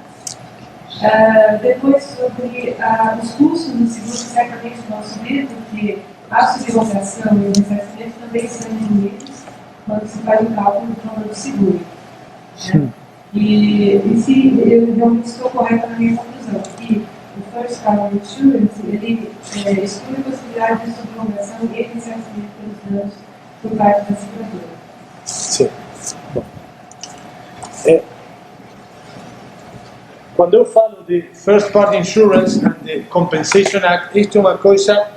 Depois, sobre os custos do seguro, que certamente vão subir, porque a subrogação e o ressarcimento também são diminuídos quando se faz um cálculo do valor do seguro. Né? E se eu realmente estou correta na minha conclusão, que o First Party Insurance, ele exclui a possibilidade de subrogação e ressarcimento pelos danos por parte da seguradora. Sim. Bom. Quando eu falo de First Party Insurance and the Compensation Act, isto é uma coisa.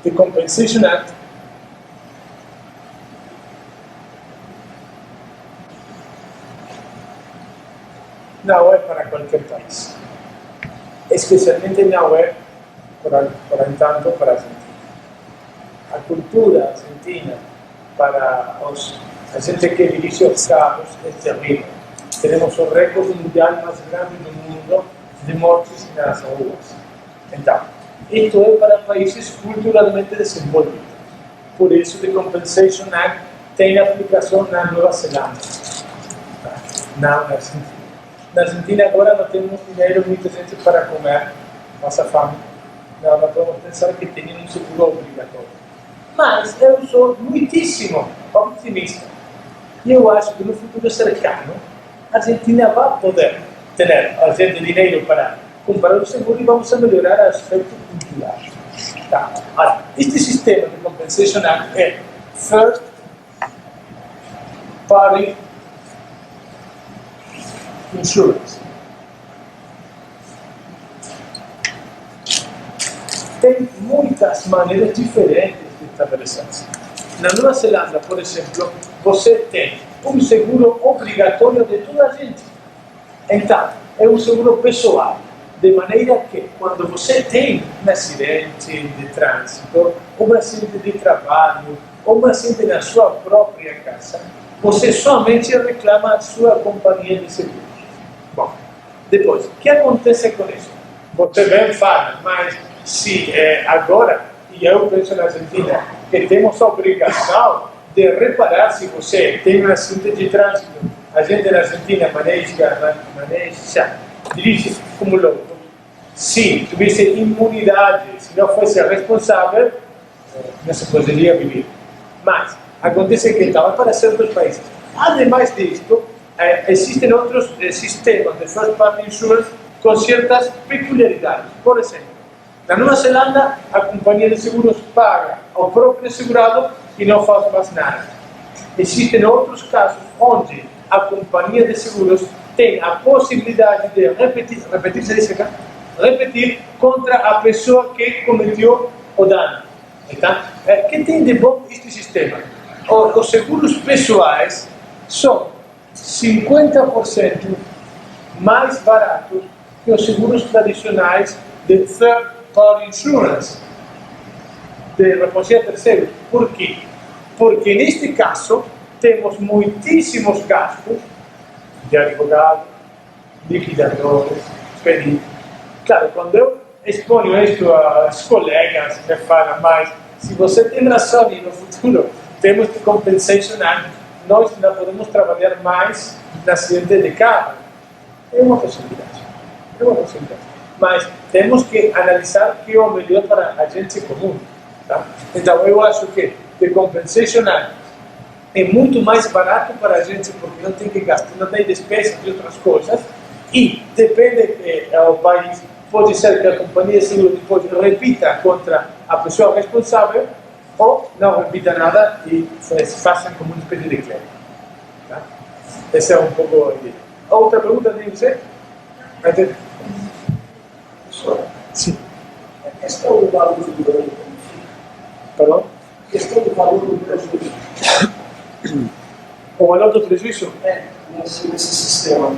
The Compensation Act não é para qualquer país. Especialmente não é, por entanto, para a Argentina. A cultura argentina para a gente que dirige os carros é terrível. Temos o recorde mundial mais grande do mundo de mortes nas ruas. Então, isto é para países culturalmente desenvolvidos. Por isso, a Compensation Act tem aplicação na Nova Zelândia, não na Argentina. Na Argentina agora não temos dinheiro, muita gente para comer, passa fome. Não podemos pensar que tem um seguro obrigatório. Mas eu sou muitíssimo optimista. E eu acho que no futuro cercano, a Argentina vai poder ter dinheiro para comprar o seguro e vamos a melhorar o aspecto cultural. Tá. Este sistema de Compensation Act é First Party Insurance. Tem muitas maneiras diferentes de estabelecer-se. Na Nova Zelândia, por exemplo, você tem um seguro obrigatório de toda a gente. Então, é um seguro pessoal, de maneira que quando você tem um acidente de trânsito, ou um acidente de trabalho, ou um acidente na sua própria casa, você somente reclama a sua companhia de seguros. Bom, depois, o que acontece com isso? Você bem fala, mas se agora, e eu penso na Argentina, que temos a obrigação de reparar se você tem um acidente de trânsito. A gente na Argentina dirige como louco. se tivesse imunidade, se não fosse responsável, não se poderia viver. Mas acontece que estava para certos países. Ademais disto, existem outros sistemas de first party insurance com certas peculiaridades. Por exemplo, na Nova Zelândia, a companhia de seguros paga ao próprio segurado e não faz mais nada. Existem outros casos onde a companhia de seguros tem a possibilidade de repetir contra a pessoa que cometeu o dano. Então, o que tem de bom este sistema? Os seguros pessoais são 50% mais baratos que os seguros tradicionais de third party insurance, de reposição a terceiros. Por quê? Porque neste caso temos muitíssimos gastos de advogado, liquidadores, peritos. Claro, quando eu exponho isto às colegas, me falam, mas se você tem razão e no futuro temos que compensation, nós não podemos trabalhar mais no acidente de carro. É uma possibilidade. Mas temos que analisar o que é o melhor para a gente comum. Tá? Então, eu acho que the compensation é muito mais barato para a gente porque não tem que gastar, não tem despesas de outras coisas e depende do país, pode ser que a companhia de seguro depois repita contra a pessoa responsável ou não repita nada e façam como uma espécie de claim. Tá? Essa é um pouco a ideia. Outra pergunta tem você? Sim. A questão do valor do dano, Perdão? a questão do valor do prejuízo. O valor do prejuízo? Nesse sistema.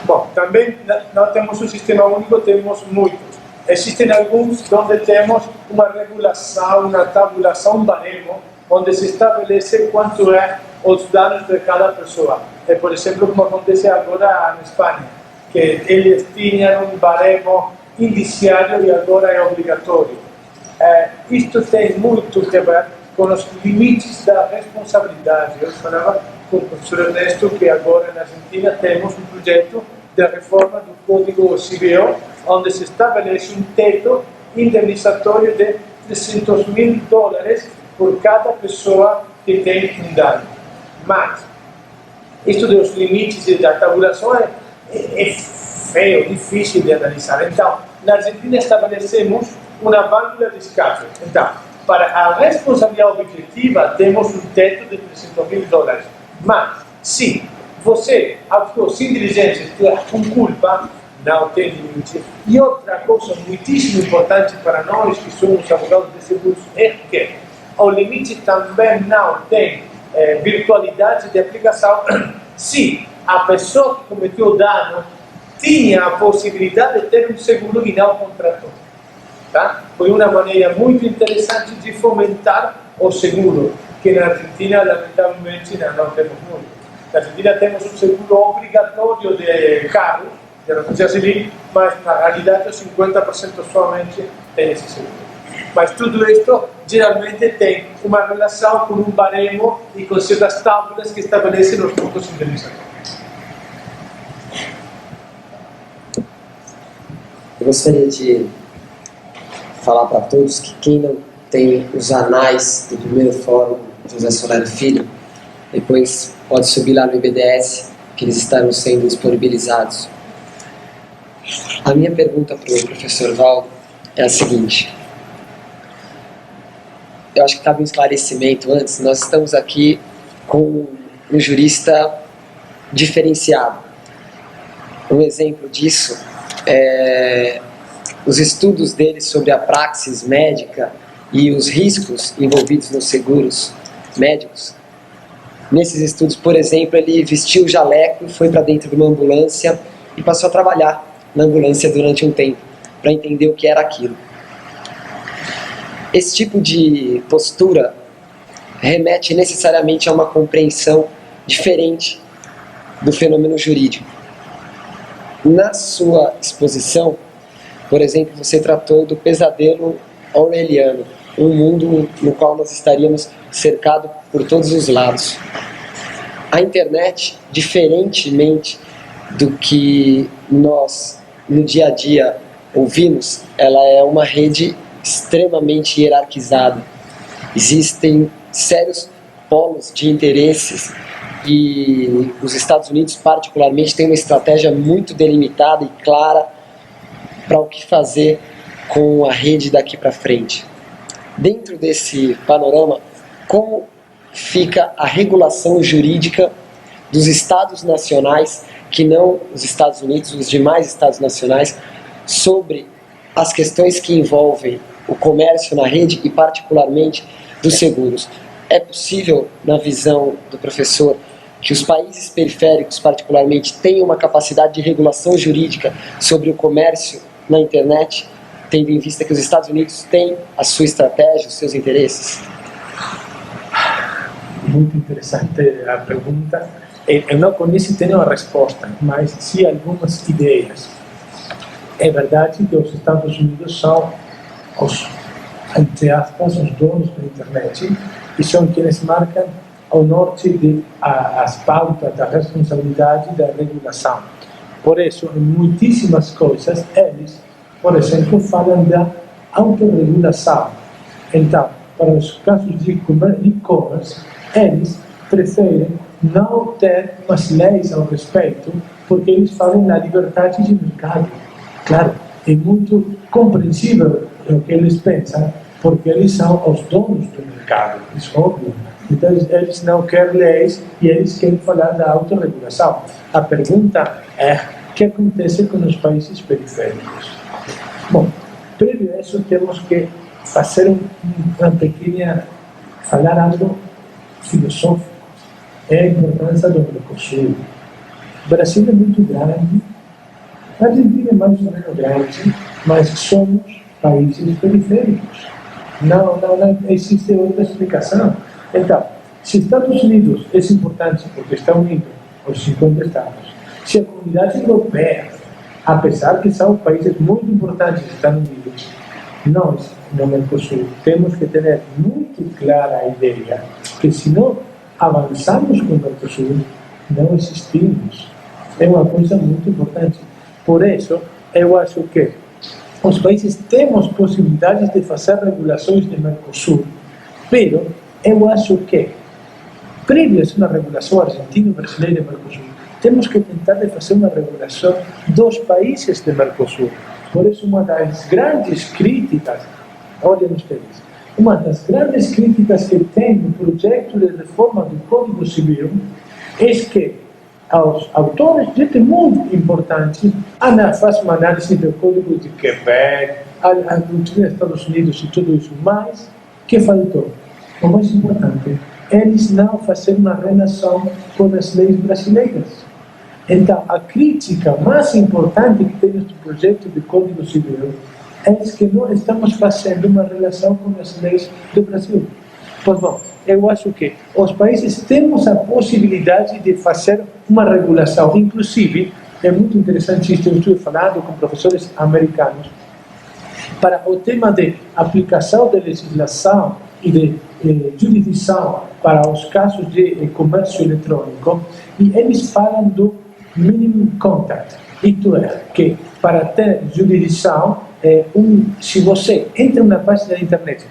Bom, também não temos um sistema único, temos muitos. Existem alguns onde temos uma regulação, uma tabulação, um baremo, onde se estabelece quanto é os danos de cada pessoa. Por exemplo, como acontece agora na Espanha, que eles tinham um baremo indiciário e agora é obrigatório. Isto tem muito a ver com os limites da responsabilidade. Eu falava com o professor Ernesto que agora na Argentina temos um projeto de reforma do Código Civil, onde se estabelece um teto indenizatório de $300.000 por cada pessoa que tem um dano. Mas, isto dos limites e da tabulação é feio, difícil de analisar. Então, na Argentina estabelecemos uma válvula de escape. Então, para a responsabilidade objetiva, temos um teto de $300.000. Mas, se você actuou sem diligência, com culpa, não tem limite. E outra coisa muitíssimo importante para nós que somos advogados de seguros é que o limite também não tem virtualidade de aplicação se a pessoa que cometeu o dano tinha a possibilidade de ter um seguro e não contratou. Tá? Foi uma maneira muito interessante de fomentar o seguro, que na Argentina, lamentavelmente, não temos muito. Na Argentina temos um seguro obrigatório de carros, de responsabilidade civil, mas na realidade 50% somente tem esse seguro. Mas tudo isto geralmente tem uma relação com um baremo e com certas tábuas que estabelecem os pontos indenizatórios. Eu gostaria de falar para todos que quem não tem os anais do primeiro fórum José Solar Filho, depois pode subir lá no IBDS, que eles estarão sendo disponibilizados. A minha pergunta para o professor Valdo é a seguinte. Eu acho que cabe um esclarecimento antes. Nós estamos aqui com um jurista diferenciado. Um exemplo disso é os estudos dele sobre a praxis médica e os riscos envolvidos nos seguros médicos. Nesses estudos, por exemplo, ele vestiu o jaleco, foi para dentro de uma ambulância e passou a trabalhar na ambulância durante um tempo, para entender o que era aquilo. Esse tipo de postura remete necessariamente a uma compreensão diferente do fenômeno jurídico. Na sua exposição, por exemplo, você tratou do pesadelo aureliano, um mundo no qual nós estaríamos cercados por todos os lados. A internet, diferentemente do que nós no dia a dia ouvimos, ela é uma rede extremamente hierarquizada. Existem sérios polos de interesses e os Estados Unidos, particularmente, têm uma estratégia muito delimitada e clara para o que fazer com a rede daqui para frente. Dentro desse panorama, como fica a regulação jurídica dos estados nacionais, que não os Estados Unidos, os demais estados nacionais, sobre as questões que envolvem o comércio na rede e particularmente dos seguros? É possível, na visão do professor, que os países periféricos particularmente tenham uma capacidade de regulação jurídica sobre o comércio na internet, tendo em vista que os Estados Unidos têm a sua estratégia, os seus interesses? Muito interessante a pergunta. Eu não conheço e tenho a resposta, mas sim algumas ideias. É verdade que os Estados Unidos são os, entre aspas, os donos da internet e são quienes marcam ao norte as pautas da responsabilidade e da regulação. Por isso, em muitíssimas coisas, eles, por exemplo, falam da autorregulação. Então, para os casos de e-commerce, eles preferem não ter umas leis ao respeito, porque eles falam na liberdade de mercado. Claro, é muito compreensível o que eles pensam, porque eles são os donos do mercado, isso é óbvio. Então, eles não querem leis e eles querem falar da autorregulação. A pergunta é: o que acontece com os países periféricos? Bom, prévio a isso, temos que fazer uma pequena, falar algo filosófico. É a importância do Mercosul. O Brasil é muito grande, a Argentina é mais ou menos grande, mas somos países periféricos. Não existe outra explicação. Então, se Estados Unidos é importante porque está unido aos 50 estados, se a comunidade europeia, apesar que são países muito importantes, estão unidos, nós, no Mercosul, temos que ter muito clara a ideia que se não avançamos com o Mercosul, não existimos. É uma coisa muito importante. Por isso, eu acho que os países temos possibilidades de fazer regulações de Mercosul, mas eu acho que, prévia a uma regulação argentina, brasileira e Mercosul, temos que tentar de fazer uma regulação dos países de Mercosul. Por isso, uma das grandes críticas, olhem ustedes, uma das grandes críticas que tem no projeto de reforma do Código Civil é que os autores, gente muito importante, fazem uma análise do Código de Quebec, a doutrina dos Estados Unidos e tudo isso, mas que faltou? O mais importante, eles não fazem uma relação com as leis brasileiras. Então, a crítica mais importante que tem neste projeto de Código Civil é que não estamos fazendo uma relação com as leis do Brasil. Pois bom, eu acho que os países temos a possibilidade de fazer uma regulação. Inclusive, é muito interessante isto, eu estou falando com professores americanos, para o tema de aplicação de legislação e de jurisdição para os casos de comércio eletrônico, e eles falam do minimum contact. Isto é, que para ter jurisdição, se você entra numa página da internet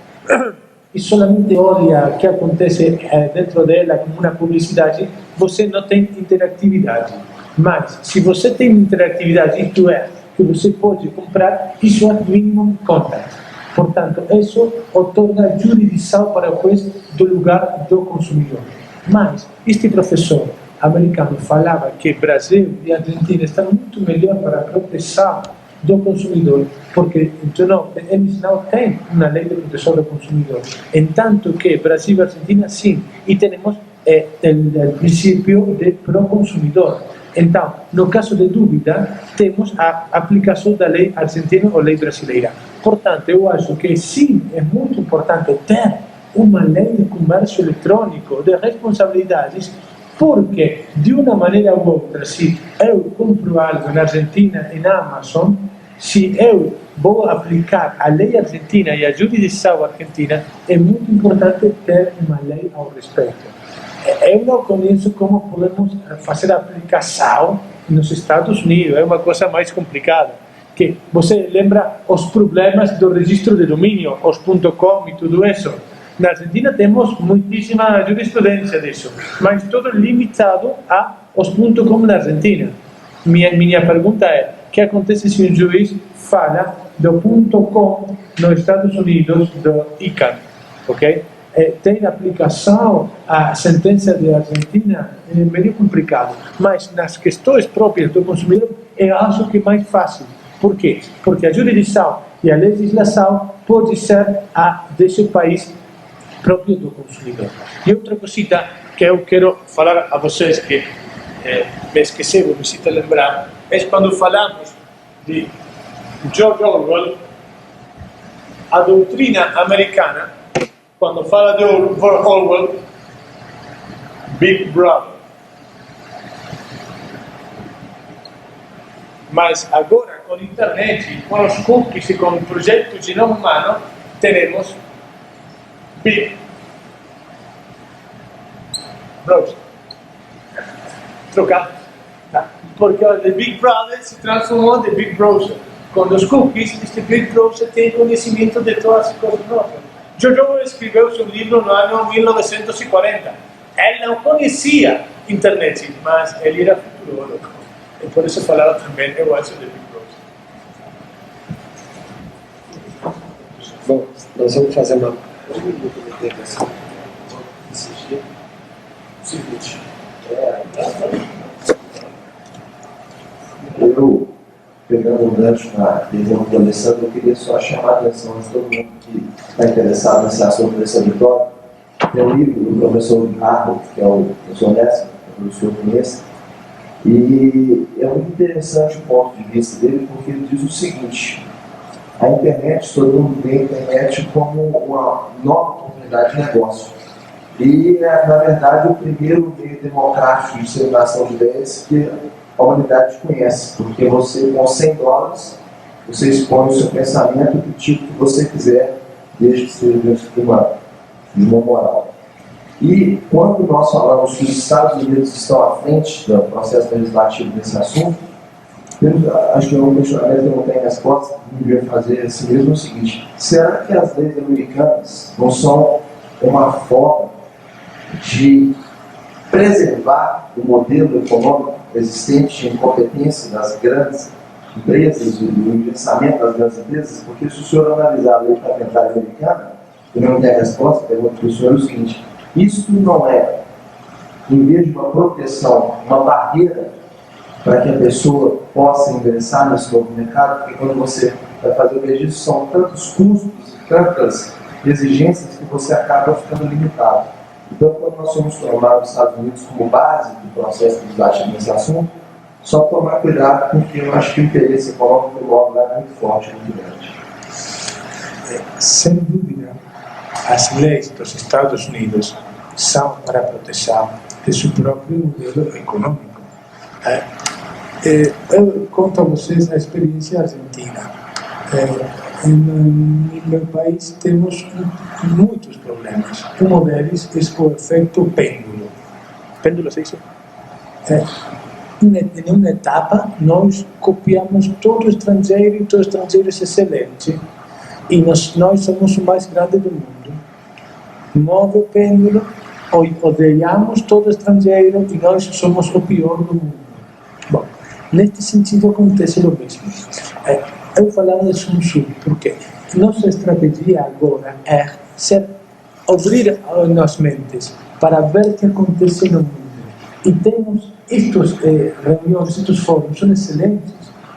e solamente olha o que acontece dentro dela como uma publicidade, você não tem interatividade. Mas, se você tem interatividade, isto é, que você pode comprar, isso é minimum contact. Portanto, isso otorga jurisdição para o juiz do lugar do consumidor. Mas, este professor americano falava que Brasil e Argentina estão muito melhor para a proteção do consumidor, porque então, eles não têm uma lei de proteção do consumidor. Entanto que Brasil e Argentina, sim, e temos o princípio de pro-consumidor. Então, no caso de dúvida, temos a aplicação da lei argentina ou lei brasileira. Portanto, eu acho que sim, é muito importante ter uma lei de comércio eletrônico, de responsabilidades, porque, de uma maneira ou outra, se eu compro algo na Argentina e na Amazon, se eu vou aplicar a lei argentina e a jurisdição argentina, é muito importante ter uma lei ao respeito. Eu não conheço como podemos fazer a aplicação nos Estados Unidos, é uma coisa mais complicada. que você lembra os problemas do registro de domínio, os .com e tudo isso. Na Argentina temos muitíssima jurisprudência disso, mas todo limitado aos .com na Argentina. Minha pergunta é, o que acontece se um juiz fala do .com nos Estados Unidos, do ICANN, ok? Tem aplicação à sentença da Argentina, é meio complicado, mas nas questões próprias do consumidor, eu acho que é mais fácil. Por quê? Porque a jurisdição e a legislação pode ser a desse país próprio do consumidor. E outra coisa que eu quero falar a vocês, que me esqueci, vou necessitar lembrar, é quando falamos de George Orwell, a doutrina americana, quando fala de Orwell, Big Brother. Mas agora, com a internet, com os cookies e com o projeto Genoma Humano, temos Big Brother. Trocado. Porque o Big Brother se transformou em Big Brother. Com os cookies, este Big Brother tem conhecimento de todas as coisas novas. George Orwell escreveu seu livro no ano 1940. Ele não conhecia internet, mas ele era futurólogo. E por isso falava também, eu acho, de Big Brother. Bom, nós vamos fazer uma... Seguinte, eu, pegando um gancho na visão do Alessandro, eu queria só chamar a atenção de todo mundo que está interessado nesse assunto desse auditório. Tem um livro do professor Ricardo, que é o professor Nessa, que o senhor conhece, e é muito interessante o ponto de vista dele, porque ele diz o seguinte: a internet, todo mundo vê a internet como uma nova oportunidade de negócio. E, na verdade, o primeiro meio democrático de disseminação de ideias que a humanidade conhece, porque você, com $100, você expõe o seu pensamento do tipo que você quiser, desde que seja dentro de uma moral. E quando nós falamos que os Estados Unidos estão à frente do processo legislativo desse assunto, acho que é um questionamento que eu não tenho resposta, que eu devia fazer assim mesmo, é o seguinte: será que as leis americanas não são uma forma de preservar o modelo econômico existente de incompetência das grandes empresas, do engessamento das grandes empresas? Porque se o senhor analisar a lei patentária americana, eu não tenho a resposta, pergunto para o senhor o seguinte: isso não é, em vez de uma proteção, uma barreira para que a pessoa possa ingressar nesse novo mercado? Porque quando você vai fazer o registro, são tantos custos, tantas exigências, que você acaba ficando limitado. Então, quando nós somos tomar os Estados Unidos como base do processo legislativo nesse assunto, só tomar cuidado, porque eu acho que o interesse econômico logo é muito forte, muito grande. Sem dúvida, as leis dos Estados Unidos são para a proteção de seu próprio modelo econômico. Eu conto a vocês a experiência argentina. No meu país temos muitos problemas. Um deles é o efeito pêndulo. Pêndulo, é isso? Em uma etapa, nós copiamos todo o estrangeiro e todo estrangeiro é excelente. E nós somos o mais grande do mundo. Move o pêndulo, odiamos todo estrangeiro e nós somos o pior do mundo. Bom, neste sentido acontece o mesmo. Eu falava de Sun Tzu, porque nossa estratégia agora é abrir as mentes para ver o que acontece no mundo. E temos estas reuniões, estes fóruns, são excelentes,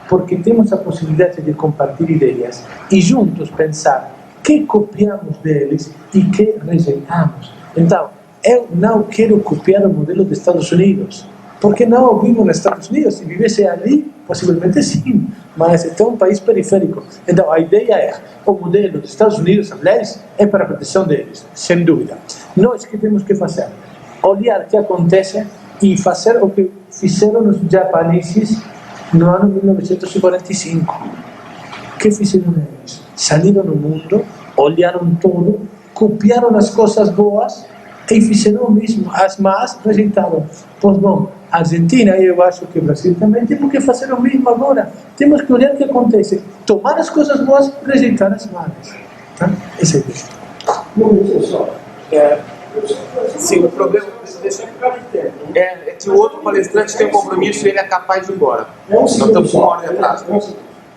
porque temos a possibilidade de compartilhar ideias e juntos pensar que copiamos deles e que rejeitamos. Então, eu não quero copiar o modelo dos Estados Unidos, porque não vivo nos Estados Unidos. Se vivesse ali, possivelmente sim, mas é um país periférico. Então, a ideia é, o modelo dos Estados Unidos, as leis, é para a proteção deles, sem dúvida. Nós, o que temos que fazer? Olhar o que acontece e fazer o que fizeram os japoneses no ano 1945. O que fizeram eles? Saíram no mundo, olharam tudo, copiaram as coisas boas e fizeram o mesmo. As más rejeitaram. Pois bom, a Argentina, e eu acho que o Brasil também, temos que fazer o mesmo agora. Temos que olhar o que acontece, tomar as coisas boas e rejeitar as malas. Tá? Esse é o texto. Um minutinho só. Sim, o problema deixa eu ficar de tempo. É que o outro palestrante tem um compromisso e ele é capaz de ir embora. Nós estamos com uma hora de atraso. Eu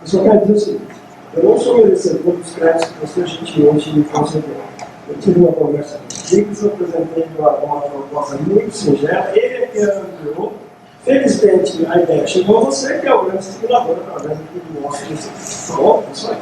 só quero dizer o seguinte: eu não sou merecedor dos créditos que você gentilmente me concedeu. Eu tive uma conversa com o Diggs, apresentei uma proposta muito singela, ele é que enviou. Felizmente, a ideia chegou a você, que é o grande estimulador através do nosso. Só isso.